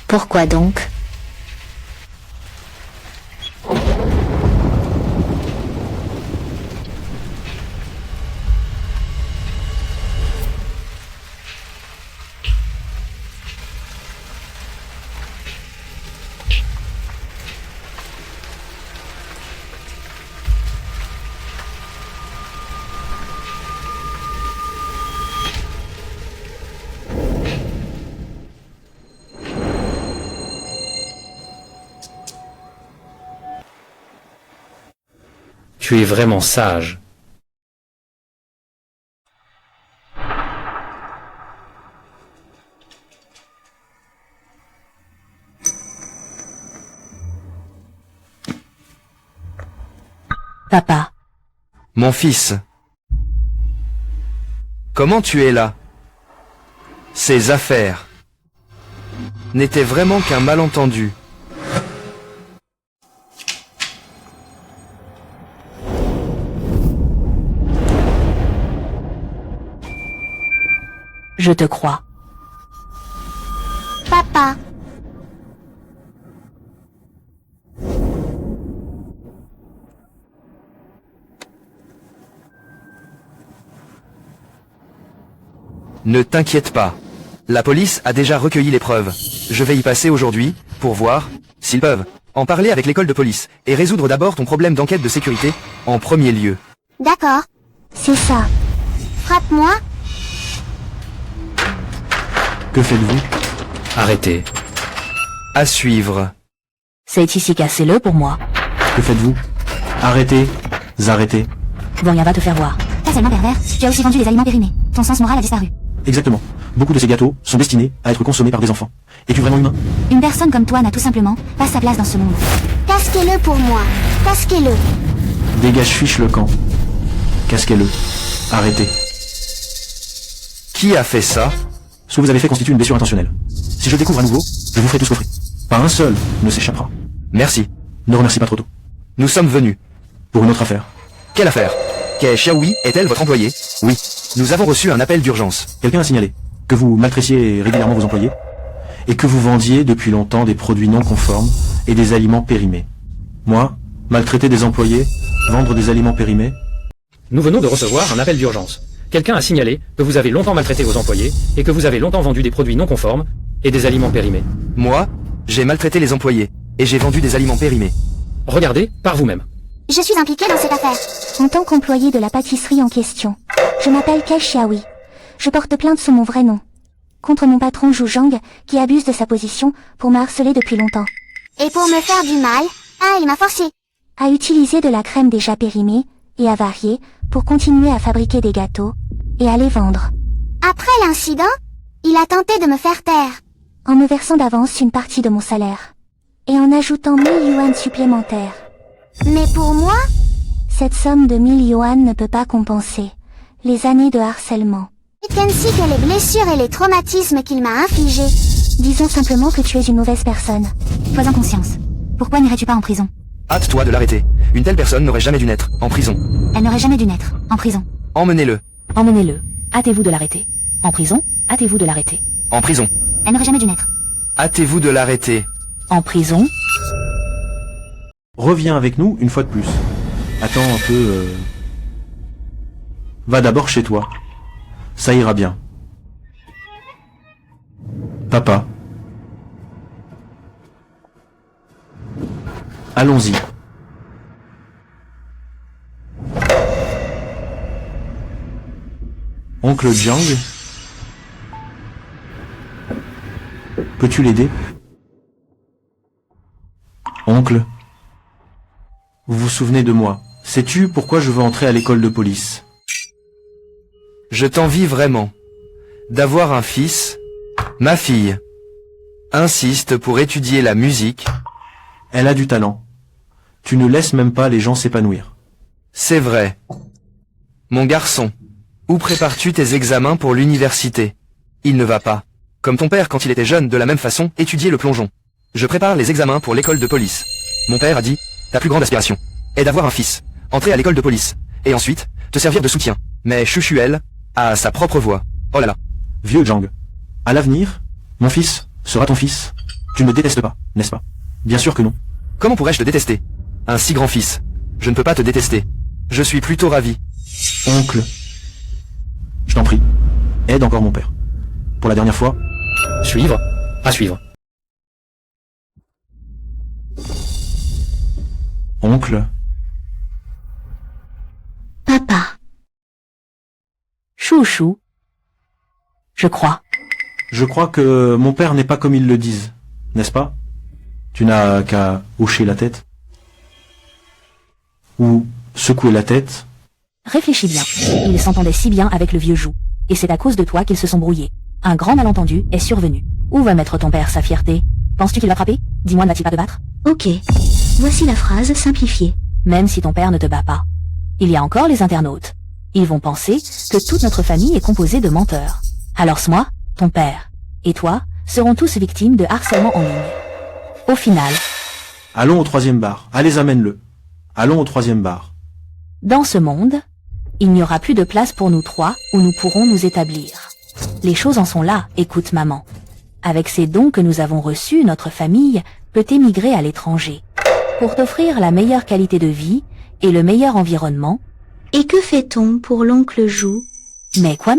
Pourquoi donc? Tu es vraiment sage. Papa, Mon fils. Comment tu es là? Ces affaires n'étaient vraiment qu'un malentendu. Je te crois. Papa. Ne t'inquiète pas. La police a déjà recueilli les preuves. Je vais y passer aujourd'hui, pour voir, s'ils peuvent, en parler avec l'école de police, et résoudre d'abord ton problème d'enquête de sécurité, en premier lieu. D'accord. C'est ça. Frappe-moi. Que faites-vous? Arrêtez. À suivre. C'est ici, cassez-le pour moi. Que faites-vous? Arrêtez. Arrêtez. Bon, rien va te faire voir. Pas seulement pervers, tu as aussi vendu des aliments périmés. Ton sens moral a disparu. Exactement. Beaucoup de ces gâteaux sont destinés à être consommés par des enfants. Es-tu vraiment humain? Une personne comme toi n'a tout simplement pas sa place dans ce monde. Casquez-le pour moi. Casquez-le. Dégage, fiche le camp. Casquez-le. Arrêtez. Qui a fait ça? Ce que vous avez fait constitue une blessure intentionnelle. Si je le découvre à nouveau, je vous ferai tous coffrer. Pas un seul ne s'échappera. Merci. Ne remercie pas trop tôt. Nous sommes venus. Pour une autre affaire. Quelle affaire? Kei Xiaohui est-elle votre employée? Oui. Nous avons reçu un appel d'urgence. Quelqu'un a signalé que vous maltraissiez régulièrement vos employés et que vous vendiez depuis longtemps des produits non conformes et des aliments périmés. Moi, maltraiter des employés, vendre des aliments périmés, Nous venons de recevoir un appel d'urgence. Quelqu'un a signalé que vous avez longtemps maltraité vos employés et que vous avez longtemps vendu des produits non conformes et des aliments périmés. Moi, j'ai maltraité les employés, et j'ai vendu des aliments périmés. Regardez par vous-même. Je suis impliquée dans cette affaire. En tant qu'employée de la pâtisserie en question, je m'appelle Kei Xiaohui. Je porte plainte sous mon vrai nom. Contre mon patron Zhu Zhang, qui abuse de sa position pour me harceler depuis longtemps. Et pour me faire du mal, il m'a forcé à utiliser de la crème déjà périmée et avariée pour continuer à fabriquer des gâteaux et à les vendre. Après l'incident, il a tenté de me faire taire. En me versant d'avance une partie de mon salaire. Et en ajoutant 1000 yuan supplémentaires. Mais pour moi, cette somme de 1000 yuan ne peut pas compenser les années de harcèlement. Ainsi que les blessures et les traumatismes qu'il m'a infligés. Disons simplement que tu es une mauvaise personne. Sois-en conscience. Pourquoi n'irais-tu pas en prison? Hâte-toi de l'arrêter. Une telle personne n'aurait jamais dû naître en prison. Elle n'aurait jamais dû naître en prison. Emmenez-le. Emmenez-le. Hâtez-vous de l'arrêter. En prison, hâtez-vous de l'arrêter. En prison. Elle n'aurait jamais dû naître. Hâtez-vous de l'arrêter. En prison, reviens avec nous une fois de plus. Attends un peu... Va d'abord chez toi. Ça ira bien. Papa. Allons-y. Oncle Jiang, peux-tu l'aider? Oncle, vous vous souvenez de moi. Sais-tu pourquoi je veux entrer à l'école de police? Je t'envie vraiment. D'avoir un fils. Ma fille insiste pour étudier la musique. Elle a du talent. Tu ne laisses même pas les gens s'épanouir. C'est vrai. Mon garçon, où prépares-tu tes examens pour l'université? Il ne va pas, comme ton père quand il était jeune, de la même façon, étudier le plongeon. Je prépare les examens pour l'école de police. Mon père a dit, ta plus grande aspiration est d'avoir un fils, entrer à l'école de police, et ensuite, te servir de soutien. Mais Chuchu, elle, a sa propre voix. Oh là là. Vieux Jiang, à l'avenir, mon fils sera ton fils. Tu ne me détestes pas, n'est-ce pas? Bien sûr que non. Comment pourrais-je te détester? Un si grand fils. Je ne peux pas te détester. Je suis plutôt ravi. Oncle, je t'en prie, aide encore mon père. Pour la dernière fois. Suivre. À suivre. Oncle, Papa. chouchou. Je crois. je crois que mon père n'est pas comme ils le disent, n'est-ce pas? Tu n'as qu'à hocher la tête. Ou secouer la tête. Réfléchis bien. Ils s'entendaient si bien avec le vieux Jou. Et c'est à cause de toi qu'ils se sont brouillés. Un grand malentendu est survenu. Où va mettre ton père sa fierté? Penses-tu qu'il va frapper? Dis-moi, ne va-t-il pas te battre? Ok. Voici la phrase simplifiée. Même si ton père ne te bat pas. Il y a encore les internautes. Ils vont penser que toute notre famille est composée de menteurs. Alors moi, ton père, et toi, seront tous victimes de harcèlement en ligne. Au final, Allons au 3e bar. Allez, amène-le. Allons au 3e bar. dans ce monde, il n'y aura plus de place pour nous trois où nous pourrons nous établir. Les choses en sont là, écoute maman. Avec ces dons que nous avons reçus, notre famille peut émigrer à l'étranger. Pour t'offrir la meilleure qualité de vie et le meilleur environnement. Et que fait-on pour l'oncle Jou? Mais quoi?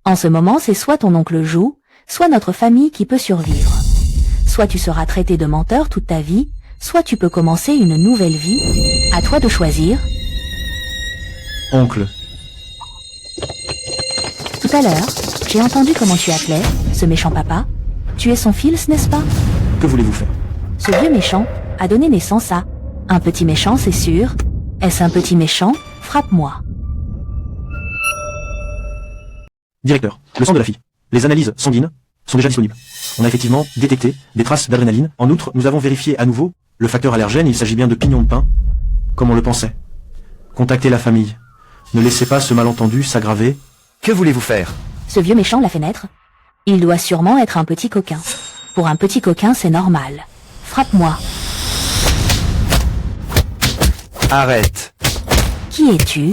En ce moment, c'est soit ton oncle Jou, soit notre famille qui peut survivre. Soit tu seras traité de menteur toute ta vie, soit tu peux commencer une nouvelle vie. À toi de choisir. Oncle. Tout à l'heure, j'ai entendu comment tu appelais ce méchant papa. Tu es son fils, n'est-ce pas? Que voulez-vous faire? Ce vieux méchant a donné naissance à un petit méchant, c'est sûr. Est-ce un petit méchant? Frappe-moi. Directeur, le sang de la fille. Les analyses sanguines sont déjà disponibles. On a effectivement détecté des traces d'adrénaline. En outre, nous avons vérifié à nouveau le facteur allergène. Il s'agit bien de pignon de pain, comme on le pensait. Contactez la famille. Ne laissez pas ce malentendu s'aggraver. Que voulez-vous faire? Ce vieux méchant l'a fait naître. Il doit sûrement être un petit coquin. Pour un petit coquin, c'est normal. Frappe-moi. Arrête. Qui es-tu?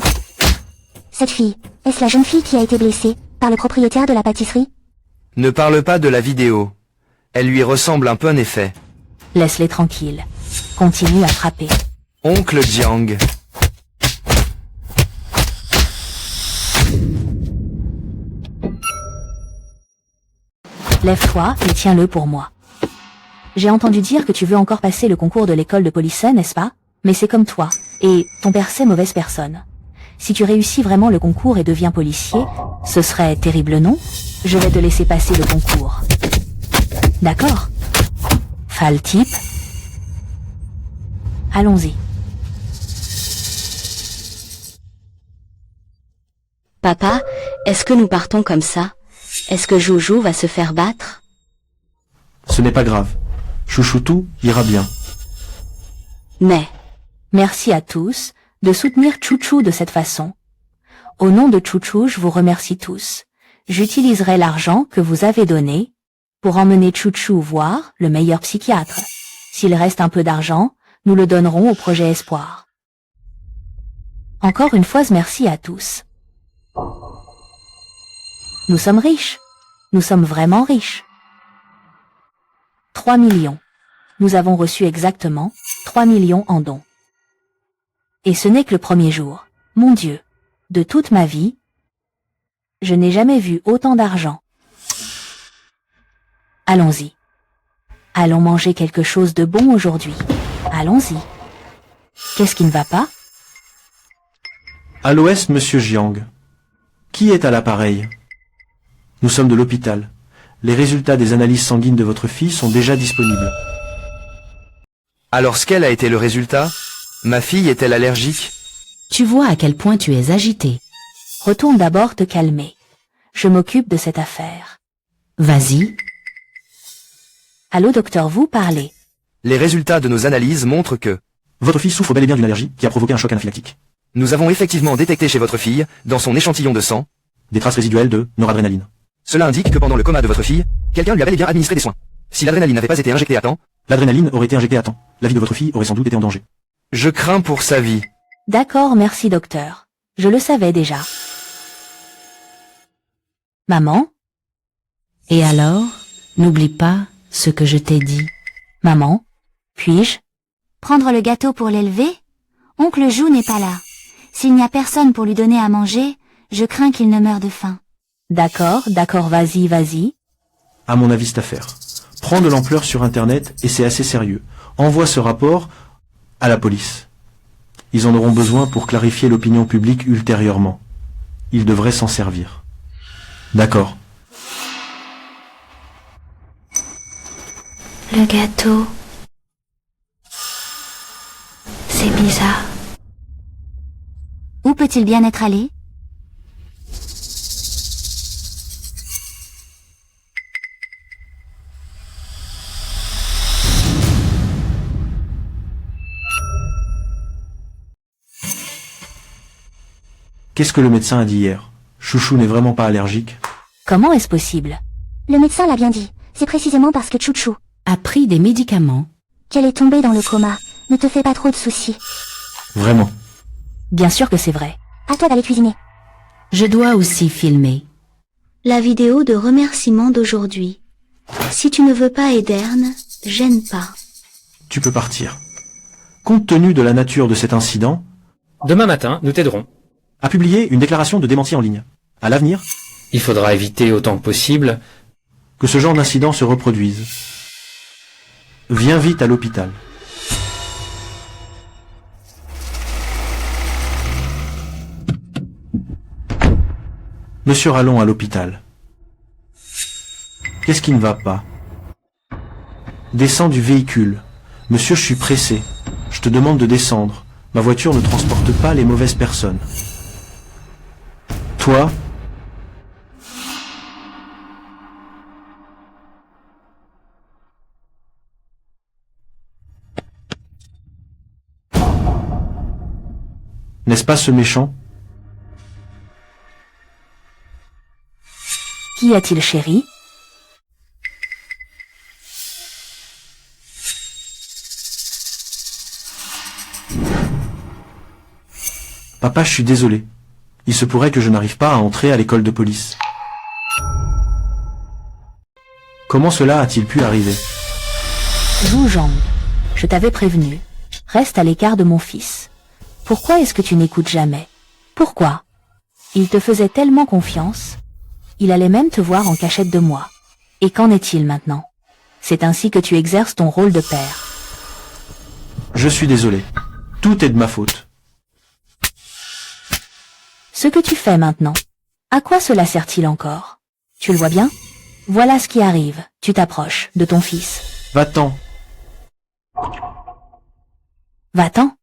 Cette fille, est-ce la jeune fille qui a été blessée par le propriétaire de la pâtisserie? Ne parle pas de la vidéo. Elle lui ressemble un peu en effet. Laisse-les tranquilles. Continue à frapper. Oncle Jiang. Lève-toi et tiens-le pour moi. J'ai entendu dire que tu veux encore passer le concours de l'école de police, n'est-ce pas? Mais c'est comme toi. Et ton père c'est mauvaise personne. Si tu réussis vraiment le concours et deviens policier, ce serait terrible, non? Je vais te laisser passer le concours. D'accord? Fal type. Allons-y. Papa, est-ce que nous partons comme ça? Est-ce que Joujou va se faire battre? Ce n'est pas grave. Chouchoutou ira bien. Mais, Merci à tous de soutenir Chouchou de cette façon. Au nom de Chouchou, je vous remercie tous. J'utiliserai l'argent que vous avez donné pour emmener Chouchou voir le meilleur psychiatre. S'il reste un peu d'argent, nous le donnerons au projet Espoir. Encore une fois, merci à tous. Nous sommes riches. Nous sommes vraiment riches. 3 millions. Nous avons reçu exactement 3 millions en dons. Et ce n'est que le premier jour. Mon Dieu. De toute ma vie, je n'ai jamais vu autant d'argent. Allons-y. Allons manger quelque chose de bon aujourd'hui. Allons-y. Qu'est-ce qui ne va pas? À l'ouest, monsieur Jiang. Qui est à l'appareil? Nous sommes de l'hôpital. Les résultats des analyses sanguines de votre fille sont déjà disponibles. Alors quel a été le résultat? Ma fille est-elle allergique? Tu vois à quel point tu es agité. Retourne d'abord te calmer. Je m'occupe de cette affaire. Vas-y. Allô docteur, vous parlez. Les résultats de nos analyses montrent que Votre fille souffre bel et bien d'une allergie qui a provoqué un choc anaphylactique. nous avons effectivement détecté chez votre fille, dans son échantillon de sang, Des traces résiduelles de noradrénaline. cela indique que pendant le coma de votre fille, quelqu'un lui a bel et bien administré des soins. Si l'adrénaline n'avait pas été injectée à temps, L'adrénaline aurait été injectée à temps. La vie de votre fille aurait sans doute été en danger. je crains pour sa vie. D'accord, merci docteur. Je le savais déjà. Maman? Et alors, n'oublie pas ce que je t'ai dit. Maman? Puis-je? Prendre le gâteau pour l'élever? Oncle Jou n'est pas là. S'il n'y a personne pour lui donner à manger, je crains qu'il ne meure de faim. D'accord, vas-y. À mon avis, cette affaire prend de l'ampleur sur Internet et c'est assez sérieux. Envoie ce rapport à la police. Ils en auront besoin pour clarifier l'opinion publique ultérieurement. Ils devraient s'en servir. D'accord. Le gâteau. C'est bizarre. Où peut-il bien être allé? Qu'est-ce que le médecin a dit hier? Chouchou n'est vraiment pas allergique. Comment est-ce possible? Le médecin l'a bien dit. C'est précisément parce que Chouchou, A pris des médicaments. qu'elle est tombée dans le coma. Ne te fais pas trop de soucis. Vraiment. Bien sûr que c'est vrai. À toi d'aller cuisiner. Je dois aussi filmer. La vidéo de remerciement d'aujourd'hui. Si tu ne veux pas Edern, gêne pas. Tu peux partir. Compte tenu de la nature de cet incident, Demain matin, nous t'aiderons. a publié une déclaration de démenti en ligne. À l'avenir, Il faudra éviter autant que possible. que ce genre d'incident se reproduise. Viens vite à l'hôpital. Monsieur Rallon à l'hôpital. Qu'est-ce qui ne va pas? Descends du véhicule. Monsieur, je suis pressé. Je te demande de descendre. Ma voiture ne transporte pas les mauvaises personnes. Toi, n'est-ce pas ce méchant? Qu'y a-t-il, chérie? Papa, je suis désolé. Il se pourrait que je n'arrive pas à entrer à l'école de police. Comment cela a-t-il pu arriver? Zhu Zhang, je t'avais prévenu. Reste à l'écart de mon fils. Pourquoi est-ce que tu n'écoutes jamais? Pourquoi? Il te faisait tellement confiance. Il allait même te voir en cachette de moi. Et qu'en est-il maintenant? C'est ainsi que tu exerces ton rôle de père. Je suis désolé. Tout est de ma faute. Ce que tu fais maintenant, à quoi cela sert-il encore? Tu le vois bien? Voilà ce qui arrive. Tu t'approches de ton fils. Va-t'en. Va-t'en.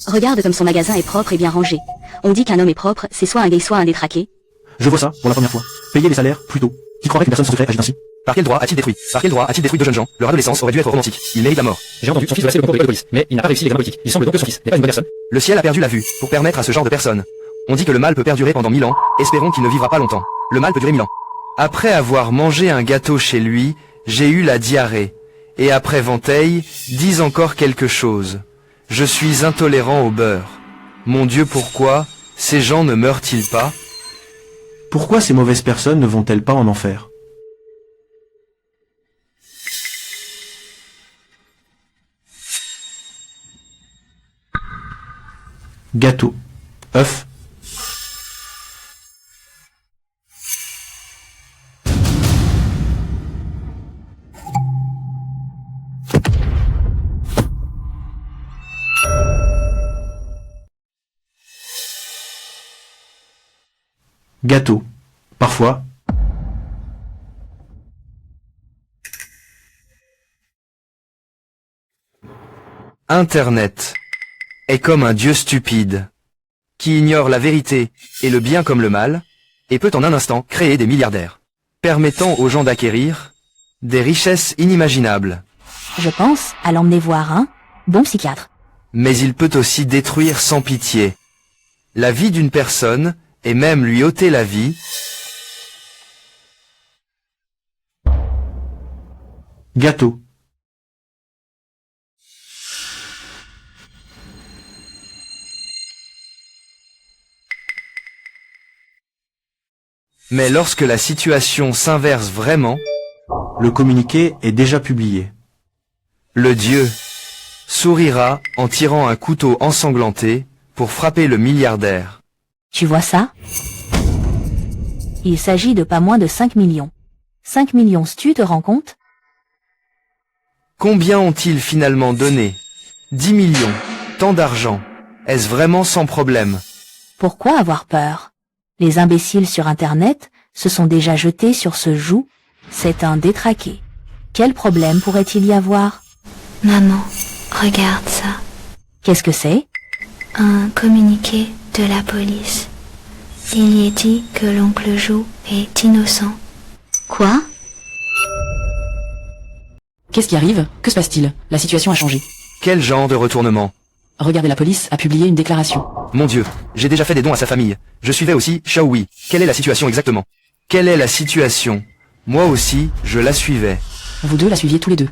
Regarde comme son magasin est propre et bien rangé. On dit qu'un homme est propre, c'est soit un gay soit un détraqué. Je vois ça pour la première fois. Payer les salaires, plutôt. Qui croirait qu'une personne sans secret agit ainsi? Par quel droit a-t-il détruit? Par quel droit a-t-il détruit de jeunes gens? Leur adolescence aurait dû être romantique. Il mérite la mort. J'ai entendu son fils passer le concours de l'école de police, mais il n'a pas réussi l'examen politique. Il semble donc que son fils n'est pas une bonne personne. Le ciel a perdu la vue pour permettre à ce genre de personnes. On dit que le mal peut perdurer pendant 1000 ans, espérons qu'il ne vivra pas longtemps. Le mal peut durer 1000 ans. Après avoir mangé un gâteau chez lui, j'ai eu la diarrhée. Et après Venteuil, dis encore quelque chose. Je suis intolérant au beurre. Mon Dieu, pourquoi ces gens ne meurent-ils pas? Pourquoi ces mauvaises personnes ne vont-elles pas en enfer? Gâteau. œuf, gâteau, parfois. Internet est comme un dieu stupide, qui ignore la vérité et le bien comme le mal, et peut en un instant créer des milliardaires, permettant aux gens d'acquérir des richesses inimaginables. Je pense à l'emmener voir un bon psychiatre. Mais il peut aussi détruire sans pitié la vie d'une personne et même lui ôter la vie. Gâteau. Mais lorsque la situation s'inverse vraiment, Le communiqué est déjà publié. le dieu sourira en tirant un couteau ensanglanté pour frapper le milliardaire. Tu vois ça? Il s'agit de pas moins de 5 millions. 5 millions, tu te rends compte? Combien ont-ils finalement donné? 10 millions. Tant d'argent. Est-ce vraiment sans problème? Pourquoi avoir peur? Les imbéciles sur Internet se sont déjà jetés sur ce joug. C'est un détraqué. Quel problème pourrait-il y avoir? Maman, regarde ça. Qu'est-ce que c'est? Un communiqué de la police. Il y est dit que l'oncle Jou est innocent. Quoi? Qu'est-ce qui arrive? Que se passe-t-il? La situation a changé. Quel genre de retournement? Regardez, la police a publié une déclaration. Mon Dieu, j'ai déjà fait des dons à sa famille. Je suivais aussi Xiaohui. Quelle est la situation exactement? Quelle est la situation? Moi aussi, je la suivais. Vous deux la suiviez tous les deux.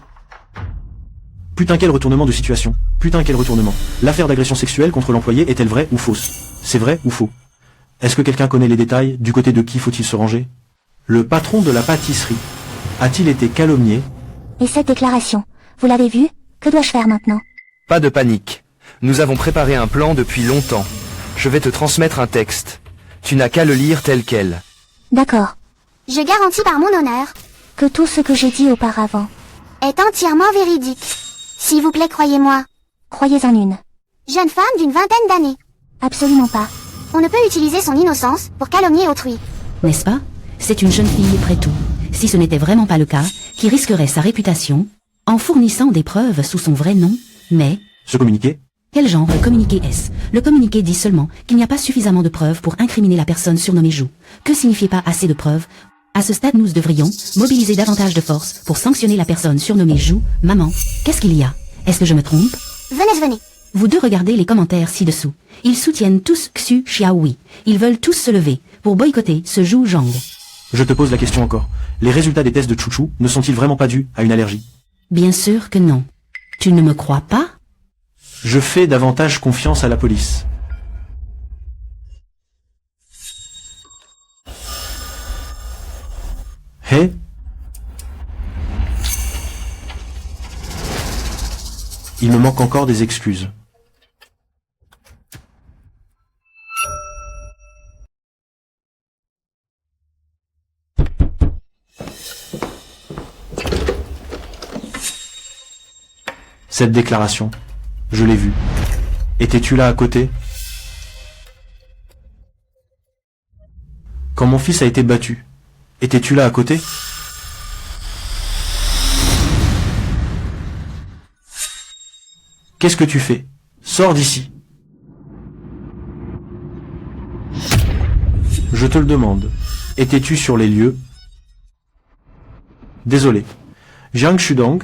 Putain quel retournement de situation. Putain quel retournement. L'affaire d'agression sexuelle contre l'employé est-elle vraie ou fausse? C'est vrai ou faux? Est-ce que quelqu'un connaît les détails? Du côté de qui faut-il se ranger? Le patron de la pâtisserie a-t-il été calomnié? Et cette déclaration, vous l'avez vue? Que dois-je faire maintenant? Pas de panique. Nous avons préparé un plan depuis longtemps. Je vais te transmettre un texte. Tu n'as qu'à le lire tel quel. D'accord. Je garantis par mon honneur Que tout ce que j'ai dit auparavant. est entièrement véridique. S'il vous plaît, croyez-moi. Croyez en une. Jeune femme d'une vingtaine d'années. Absolument pas. On ne peut utiliser son innocence pour calomnier autrui. N'est-ce pas? C'est une jeune fille près tout, si ce n'était vraiment pas le cas, qui risquerait sa réputation en fournissant des preuves sous son vrai nom, mais... Ce communiqué? Quel genre de communiqué est-ce? Le communiqué dit seulement qu'il n'y a pas suffisamment de preuves pour incriminer la personne surnommée Jou. Que signifiait pas assez de preuves? À ce stade, nous devrions mobiliser davantage de force pour sanctionner la personne surnommée Jou. Maman, qu'est-ce qu'il y a? Est-ce que je me trompe? Venez. Vous deux regardez les commentaires ci-dessous. Ils soutiennent tous Xu Xiaohui. Ils veulent tous se lever pour boycotter ce Zhu Zhang. Je te pose la question encore. Les résultats des tests de Chouchou ne sont-ils vraiment pas dus à une allergie? Bien sûr que non. Tu ne me crois pas? Je fais davantage confiance à la police. Hé? Il me manque encore des excuses. Cette déclaration, je l'ai vue. Étais-tu là à côté? Quand mon fils a été battu, étais-tu là à côté? Qu'est-ce que tu fais? Sors d'ici. Je te le demande. Étais-tu sur les lieux? Désolé. Jiang Shudong.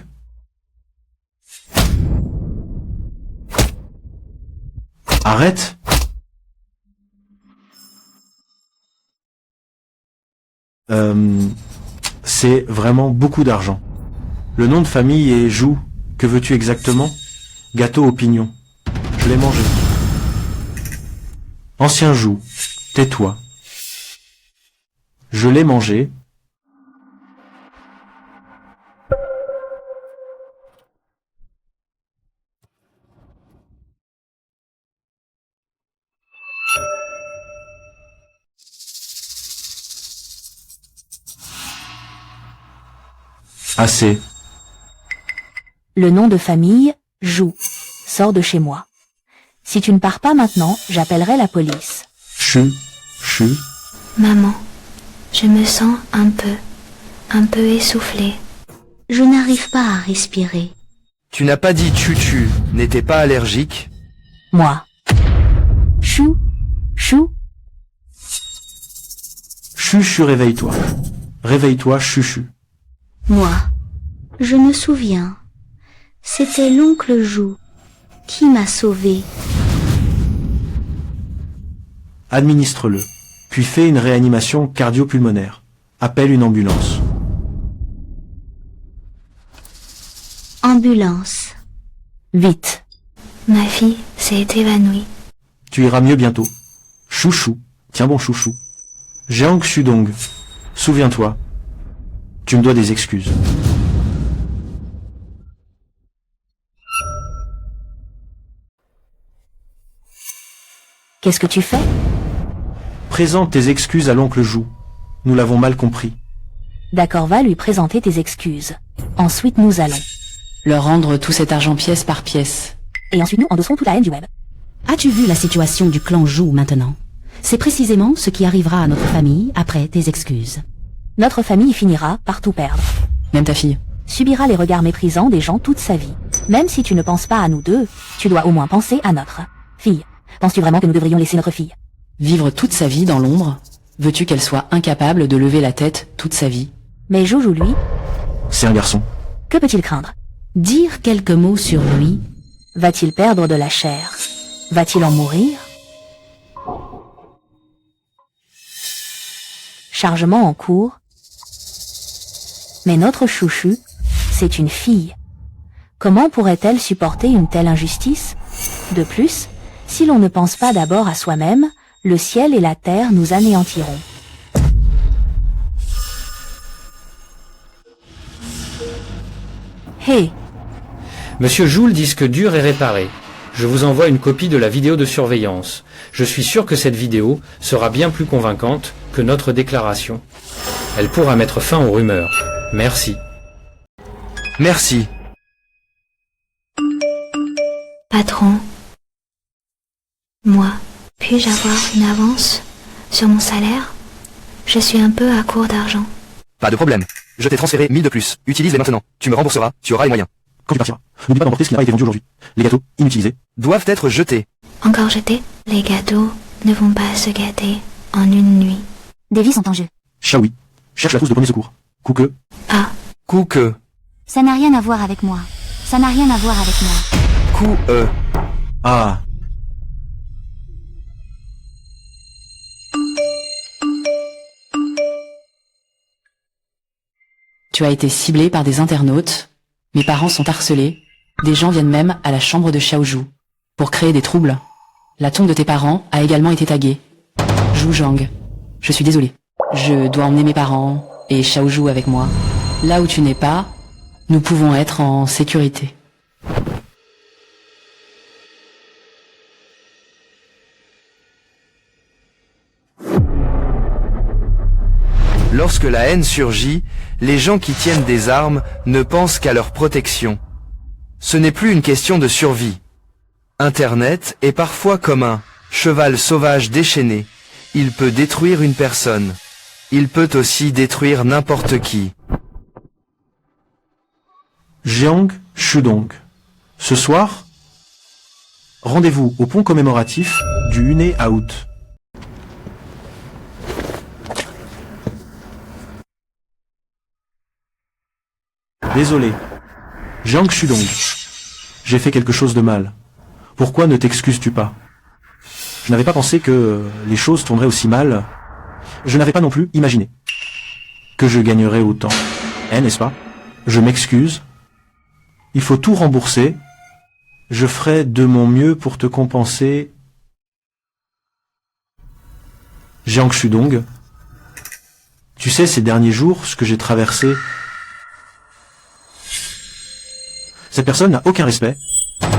Arrête! C'est vraiment beaucoup d'argent. Le nom de famille est Jou. Que veux-tu exactement? Gâteau aux pignons. Je l'ai mangé. Ancien Jou. Tais-toi. Je l'ai mangé. Assez. Le nom de famille, Jou. Sors de chez moi. Si tu ne pars pas maintenant, j'appellerai la police. Chu. Maman, je me sens un peu essoufflée. Je n'arrive pas à respirer. Tu n'as pas dit Chuchu, n'étais pas allergique? Moi. Chou. Chuchu, réveille-toi. Réveille-toi, Chuchu. Moi, je me souviens. C'était l'oncle Jou qui m'a sauvée. Administre-le, puis fais une réanimation cardio-pulmonaire. Appelle une ambulance. Ambulance. Vite. Ma fille s'est évanouie. Tu iras mieux bientôt. Chouchou, tiens bon chouchou. Jiang Shudong, souviens-toi, tu me dois des excuses. Qu'est-ce que tu fais? Présente tes excuses à l'oncle Jou. Nous l'avons mal compris. D'accord, va lui présenter tes excuses. Ensuite, nous allons. Leur rendre tout cet argent pièce par pièce. Et ensuite, nous endosserons toute la haine du web. As-tu vu la situation du clan Jou maintenant? C'est précisément ce qui arrivera à notre famille après tes excuses. Notre famille finira par tout perdre. Même ta fille. Subira les regards méprisants des gens toute sa vie. Même si tu ne penses pas à nous deux, tu dois au moins penser à notre fille. Penses-tu vraiment que nous devrions laisser notre fille? Vivre toute sa vie dans l'ombre? Veux-tu qu'elle soit incapable de lever la tête toute sa vie? Mais Joujou, lui, C'est un garçon. que peut-il craindre? Dire quelques mots sur lui. Va-t-il perdre de la chair? Va-t-il en mourir? Chargement en cours. Mais notre chouchou, c'est une fille. Comment pourrait-elle supporter une telle injustice? De plus, si l'on ne pense pas d'abord à soi-même, le ciel et la terre nous anéantiront. Hé, Monsieur joue le disque dur est réparé. Je vous envoie une copie de la vidéo de surveillance. Je suis sûr que cette vidéo sera bien plus convaincante que notre déclaration. Elle pourra mettre fin aux rumeurs. Merci. Merci. Patron, moi, puis-je avoir une avance sur mon salaire? Je suis un peu à court d'argent. Pas de problème. Je t'ai transféré 1000 de plus. Utilise-les maintenant. Tu me rembourseras, tu auras les moyens. Quand tu partiras, n'oublie pas d'emporter ce qui n'a pas été vendu aujourd'hui. Les gâteaux, inutilisés. Doivent être jetés. Encore jeté? Les gâteaux ne vont pas se gâter en une nuit. Des vies sont en jeu. Xiaoui, cherche la trousse de premier secours. Coucou. Ah, Coup que. Ça n'a rien à voir avec moi. Ça n'a rien à voir avec moi. Coup Ah. Tu as été ciblé par des internautes. Mes parents sont harcelés. Des gens viennent même à la chambre de Xiaozhou pour créer des troubles. La tombe de tes parents a également été taguée. Zhu Zhang. Je suis désolé. Je dois emmener mes parents et Xiaozhou avec moi. Là où tu n'es pas, nous pouvons être en sécurité. Lorsque la haine surgit, les gens qui tiennent des armes ne pensent qu'à leur protection. Ce n'est plus une question de survie. Internet est parfois comme un cheval sauvage déchaîné. Il peut détruire une personne. Il peut aussi détruire n'importe qui. Jiang Shudong. Ce soir, rendez-vous au pont commémoratif du Hune Août. Désolé, Jiang Shudong. J'ai fait quelque chose de mal. Pourquoi ne t'excuses-tu pas? Je n'avais pas pensé que les choses tourneraient aussi mal. Je n'avais pas non plus imaginé que je gagnerais autant. N'est-ce pas? Je m'excuse. Il faut tout rembourser. Je ferai de mon mieux pour te compenser. Jiang Shudong. Tu sais, ces derniers jours, ce que j'ai traversé... Cette personne n'a aucun respect.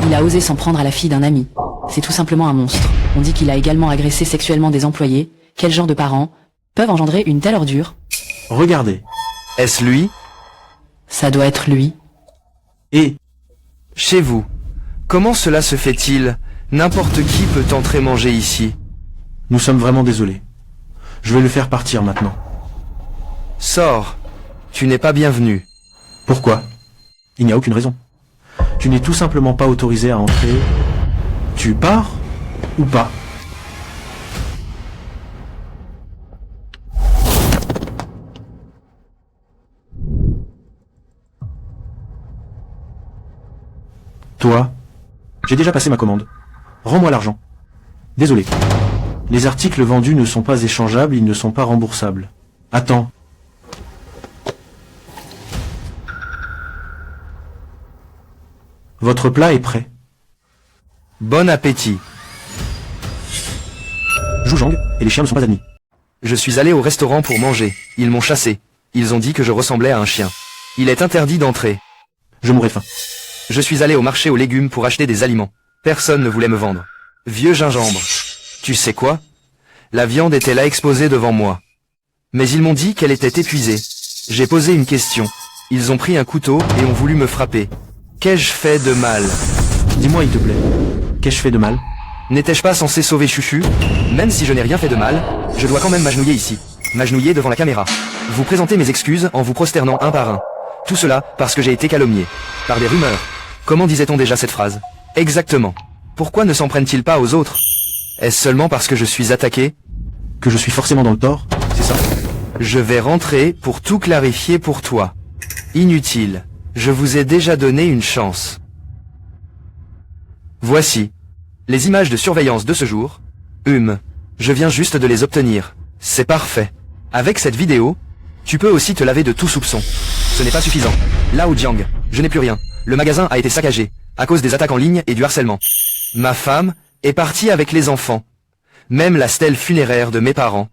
Il a osé s'en prendre à la fille d'un ami. C'est tout simplement un monstre. On dit qu'il a également agressé sexuellement des employés. Quel genre de parents peuvent engendrer une telle ordure? Regardez. Est-ce lui? Ça doit être lui. Et Chez vous. Comment cela se fait-il? N'importe qui peut entrer manger ici. nous sommes vraiment désolés. Je vais le faire partir maintenant. Sors. Tu n'es pas bienvenu. Pourquoi? Il n'y a aucune raison. Tu n'es tout simplement pas autorisé à entrer. Tu pars ou pas? Toi, j'ai déjà passé ma commande. Rends-moi l'argent. Désolé. Les articles vendus ne sont pas échangeables, ils ne sont pas remboursables. Attends. Votre plat est prêt. Bon appétit. Zhu Zhang et les chiens ne sont pas admis. Je suis allé au restaurant pour manger. Ils m'ont chassé. Ils ont dit que je ressemblais à un chien. Il est interdit d'entrer. Je mourrai de faim. Je suis allé au marché aux légumes pour acheter des aliments. Personne ne voulait me vendre. Vieux gingembre. Tu sais quoi? La viande était là exposée devant moi. Mais ils m'ont dit qu'elle était épuisée. J'ai posé une question. Ils ont pris un couteau et ont voulu me frapper. Qu'ai-je fait de mal? Dis-moi, il te plaît. Qu'ai-je fait de mal? N'étais-je pas censé sauver Chuchu? Même si je n'ai rien fait de mal, je dois quand même m'agenouiller ici. M'agenouiller devant la caméra. Vous présenter mes excuses en vous prosternant un par un. Tout cela parce que j'ai été calomnié. Par des rumeurs. Comment disait-on déjà cette phrase? Exactement. Pourquoi ne s'en prennent-ils pas aux autres? Est-ce seulement parce que je suis attaqué? Que je suis forcément dans le tort, c'est ça? Je vais rentrer pour tout clarifier pour toi. Inutile. Je vous ai déjà donné une chance. Voici. Les images de surveillance de ce jour. Je viens juste de les obtenir. C'est parfait. Avec cette vidéo, tu peux aussi te laver de tout soupçon. Ce n'est pas suffisant. Lao Jiang, je n'ai plus rien. Le magasin a été saccagé, à cause des attaques en ligne et du harcèlement. Ma femme est partie avec les enfants. Même la stèle funéraire de mes parents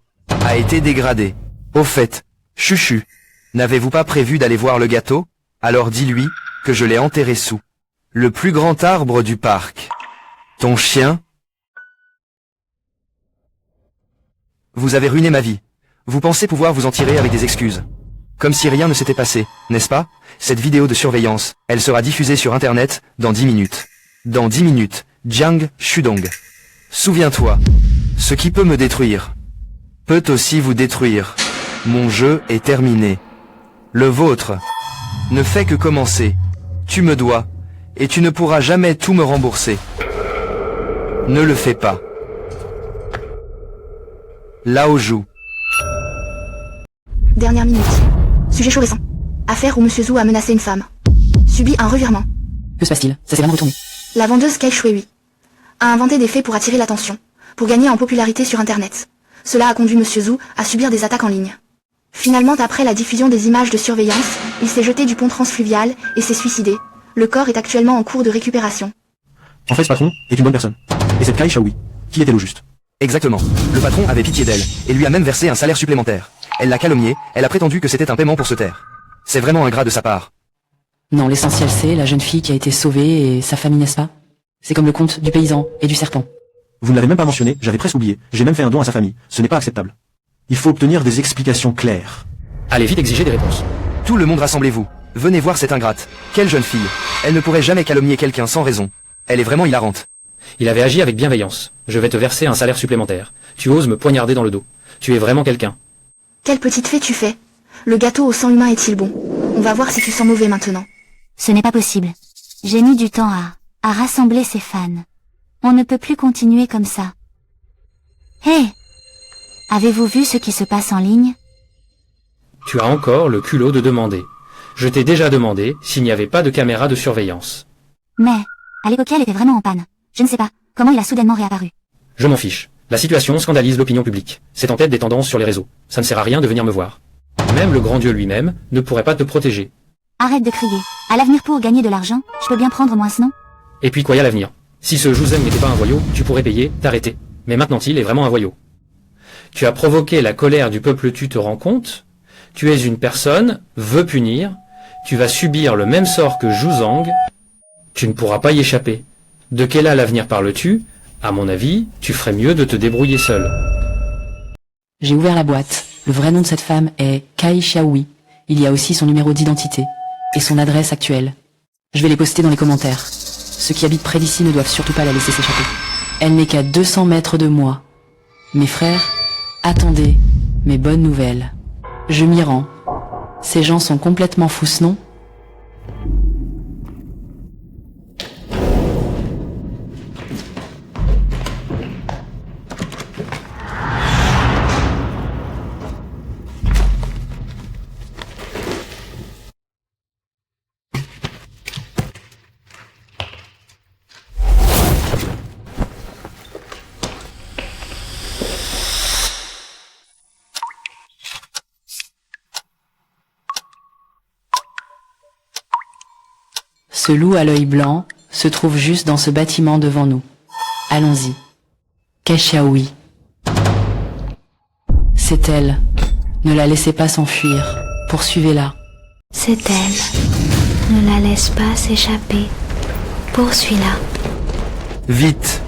a été dégradée. Au fait, Chuchu, n'avez-vous pas prévu d'aller voir le gâteau? Alors dis-lui que je l'ai enterré sous le plus grand arbre du parc. Ton chien? Vous avez ruiné ma vie. Vous pensez pouvoir vous en tirer avec des excuses. Comme si rien ne s'était passé, n'est-ce pas? Cette vidéo de surveillance, elle sera diffusée sur Internet dans 10 minutes. Dans 10 minutes, Jiang Shudong. Souviens-toi, ce qui peut me détruire peut aussi vous détruire. Mon jeu est terminé. Le vôtre ne fait que commencer. Tu me dois, et tu ne pourras jamais tout me rembourser. Ne le fais pas. Lao Zhu. Dernière minute. Sujet chaud récent. Affaire où Monsieur Zhu a menacé une femme. Subit un revirement. Que se passe-t-il? Ça s'est vraiment retourné. La vendeuse Kai Shuihui a inventé des faits pour attirer l'attention, pour gagner en popularité sur Internet. Cela a conduit Monsieur Zhu à subir des attaques en ligne. Finalement, après la diffusion des images de surveillance, il s'est jeté du pont transfluvial et s'est suicidé. Le corps est actuellement en cours de récupération. En fait, ce patron est une bonne personne. Et cette Kai Shuihui, qui est-elle au juste? Exactement. Le patron avait pitié d'elle, et lui a même versé un salaire supplémentaire. Elle l'a calomnié, elle a prétendu que c'était un paiement pour se taire. C'est vraiment ingrat de sa part. Non, l'essentiel c'est la jeune fille qui a été sauvée et sa famille, n'est-ce pas? C'est comme le conte du paysan et du serpent. Vous ne l'avez même pas mentionné, j'avais presque oublié. J'ai même fait un don à sa famille. Ce n'est pas acceptable. Il faut obtenir des explications claires. Allez vite exiger des réponses. Tout le monde rassemblez-vous. Venez voir cette ingrate. Quelle jeune fille. Elle ne pourrait jamais calomnier quelqu'un sans raison. Elle est vraiment hilarante. Il avait agi avec bienveillance. Je vais te verser un salaire supplémentaire. Tu oses me poignarder dans le dos. Tu es vraiment quelqu'un. Quelle petite fée tu fais? Le gâteau au sang humain est-il bon? On va voir si tu sens mauvais maintenant. Ce n'est pas possible. J'ai mis du temps à rassembler ces fans. On ne peut plus continuer comme ça. Hé! Avez-vous vu ce qui se passe en ligne? Tu as encore le culot de demander. Je t'ai déjà demandé s'il n'y avait pas de caméra de surveillance. Mais, à l'époque elle était vraiment en panne. Je ne sais pas, comment il a soudainement réapparu. Je m'en fiche. La situation scandalise l'opinion publique. C'est en tête des tendances sur les réseaux. Ça ne sert à rien de venir me voir. Même le grand Dieu lui-même ne pourrait pas te protéger. Arrête de crier. À l'avenir pour gagner de l'argent, je peux bien prendre moins ce nom? Et puis quoi y a l'avenir? Si ce Jouzen n'était pas un voyou, tu pourrais payer, t'arrêter. Mais maintenant il est vraiment un voyou. Tu as provoqué la colère du peuple, tu te rends compte? Tu es une personne, veux punir, tu vas subir le même sort que Zhuzang, tu ne pourras pas y échapper. De quel l'avenir parles-tu? À mon avis, tu ferais mieux de te débrouiller seul. J'ai ouvert la boîte. Le vrai nom de cette femme est Kai Xiaohui. Il y a aussi son numéro d'identité et son adresse actuelle. Je vais les poster dans les commentaires. Ceux qui habitent près d'ici ne doivent surtout pas la laisser s'échapper. Elle n'est qu'à 200 mètres de moi. Mes frères, attendez mes bonnes nouvelles. Je m'y rends. Ces gens sont complètement fous, non? Ce loup à l'œil blanc se trouve juste dans ce bâtiment devant nous. Allons-y. Kai Xiaohui. C'est elle. Ne la laissez pas s'enfuir. Poursuivez-la. C'est elle. Ne la laisse pas s'échapper. Poursuis-la. Vite.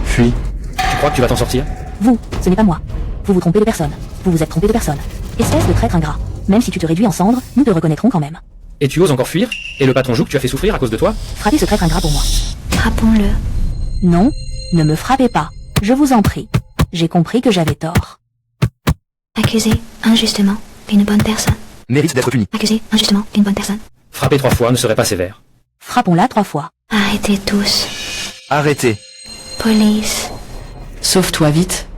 Fuis. Tu crois que tu vas t'en sortir? Vous, ce n'est pas moi. Vous vous trompez de personne. Vous vous êtes trompé de personne. Espèce de traître ingrat. Même si tu te réduis en cendres, nous te reconnaîtrons quand même. Et tu oses encore fuir? Et le patron Jou que tu as fait souffrir à cause de toi? Frappez ce traître ingrat pour moi. Frappons-le. Non, ne me frappez pas. Je vous en prie. J'ai compris que j'avais tort. Accusé injustement une bonne personne. Mérite d'être puni. Accusé injustement une bonne personne. Frapper 3 fois ne serait pas sévère. Frappons-la 3 fois. Arrêtez tous. Arrêtez. Police. Sauve-toi vite.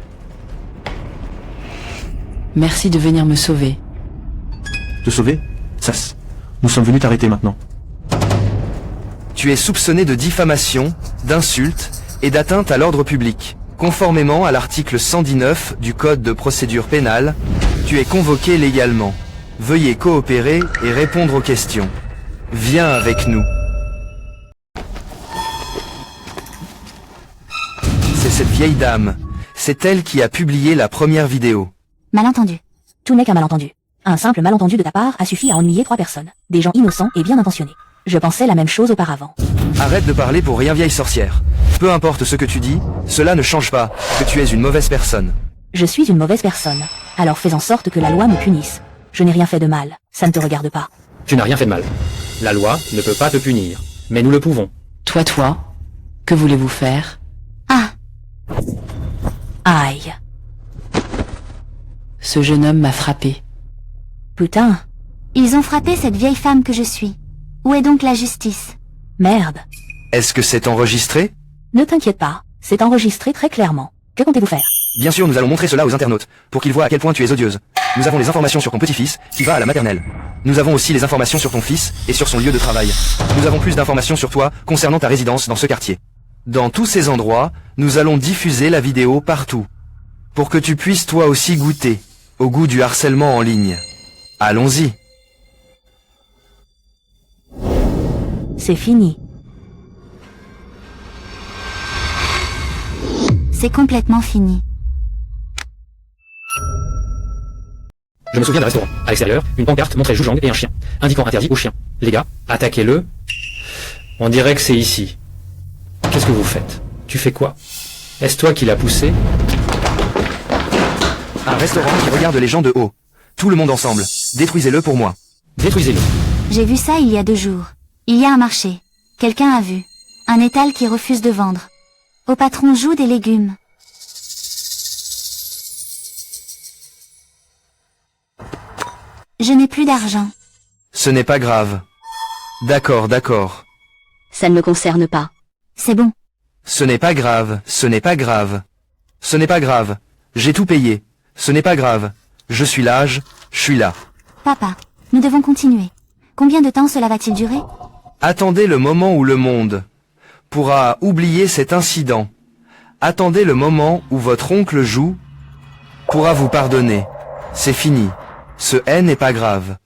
Merci de venir me sauver. Te sauver? Sas. Nous sommes venus t'arrêter maintenant. Tu es soupçonné de diffamation, d'insulte et d'atteinte à l'ordre public. Conformément à l'article 119 du Code de procédure pénale, tu es convoqué légalement. Veuillez coopérer et répondre aux questions. Viens avec nous. C'est cette vieille dame. C'est elle qui a publié la première vidéo. Malentendu. Tout n'est qu'un malentendu. Un simple malentendu de ta part a suffi à ennuyer 3 personnes. Des gens innocents et bien intentionnés. Je pensais la même chose auparavant. Arrête de parler pour rien, vieille sorcière. Peu importe ce que tu dis, cela ne change pas que tu es une mauvaise personne. Je suis une mauvaise personne. Alors fais en sorte que la loi me punisse. Je n'ai rien fait de mal. Ça ne te regarde pas. Tu n'as rien fait de mal. La loi ne peut pas te punir. Mais nous le pouvons. Toi, que voulez-vous faire? Ah, Aïe. Ce jeune homme m'a frappé. Putain. ils ont frappé cette vieille femme que je suis. Où est donc la justice? Merde. Est-ce que c'est enregistré? Ne t'inquiète pas. C'est enregistré très clairement. Que comptez-vous faire? Bien sûr, nous allons montrer cela aux internautes, pour qu'ils voient à quel point tu es odieuse. Nous avons les informations sur ton petit-fils, qui va à la maternelle. Nous avons aussi les informations sur ton fils, et sur son lieu de travail. Nous avons plus d'informations sur toi, concernant ta résidence dans ce quartier. Dans tous ces endroits, nous allons diffuser la vidéo partout. Pour que tu puisses toi aussi goûter, au goût du harcèlement en ligne. Allons-y. C'est fini. C'est complètement fini. Je me souviens d'un restaurant. À l'extérieur, une pancarte montrait Zhu Zhang et un chien, indiquant interdit aux chiens. Les gars, attaquez-le. On dirait que c'est ici. Qu'est-ce que vous faites? Tu fais quoi? Est-ce toi qui l'as poussé? Un restaurant qui regarde les gens de haut. Tout le monde ensemble. Détruisez-le pour moi. Détruisez-le. J'ai vu ça il y a 2 jours. Il y a un marché. Quelqu'un a vu. Un étal qui refuse de vendre. Au patron joue des légumes. Je n'ai plus d'argent. Ce n'est pas grave. D'accord, d'accord. Ça ne me concerne pas. C'est bon. Ce n'est pas grave, ce n'est pas grave. Ce n'est pas grave. J'ai tout payé. Ce n'est pas grave. Je suis l'âge, je suis là. Papa, nous devons continuer. Combien de temps cela va-t-il durer? Attendez le moment où le monde pourra oublier cet incident. Attendez le moment où votre oncle Zhu pourra vous pardonner. C'est fini. Ce haine n'est pas grave.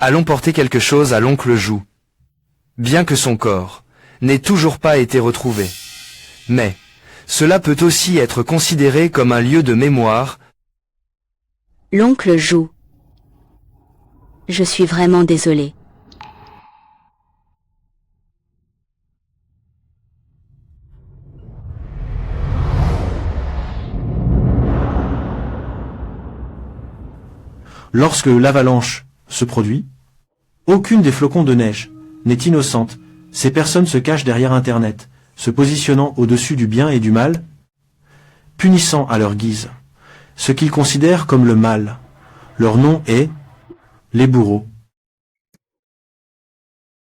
Allons porter quelque chose à l'oncle Zhu. Bien que son corps n'ait toujours pas été retrouvé. Mais, cela peut aussi être considéré comme un lieu de mémoire. L'oncle Zhu. Je suis vraiment désolé. Lorsque l'avalanche se produit, aucune des flocons de neige n'est innocente. Ces personnes se cachent derrière Internet, se positionnant au-dessus du bien et du mal, punissant à leur guise ce qu'ils considèrent comme le mal. Leur nom est les bourreaux.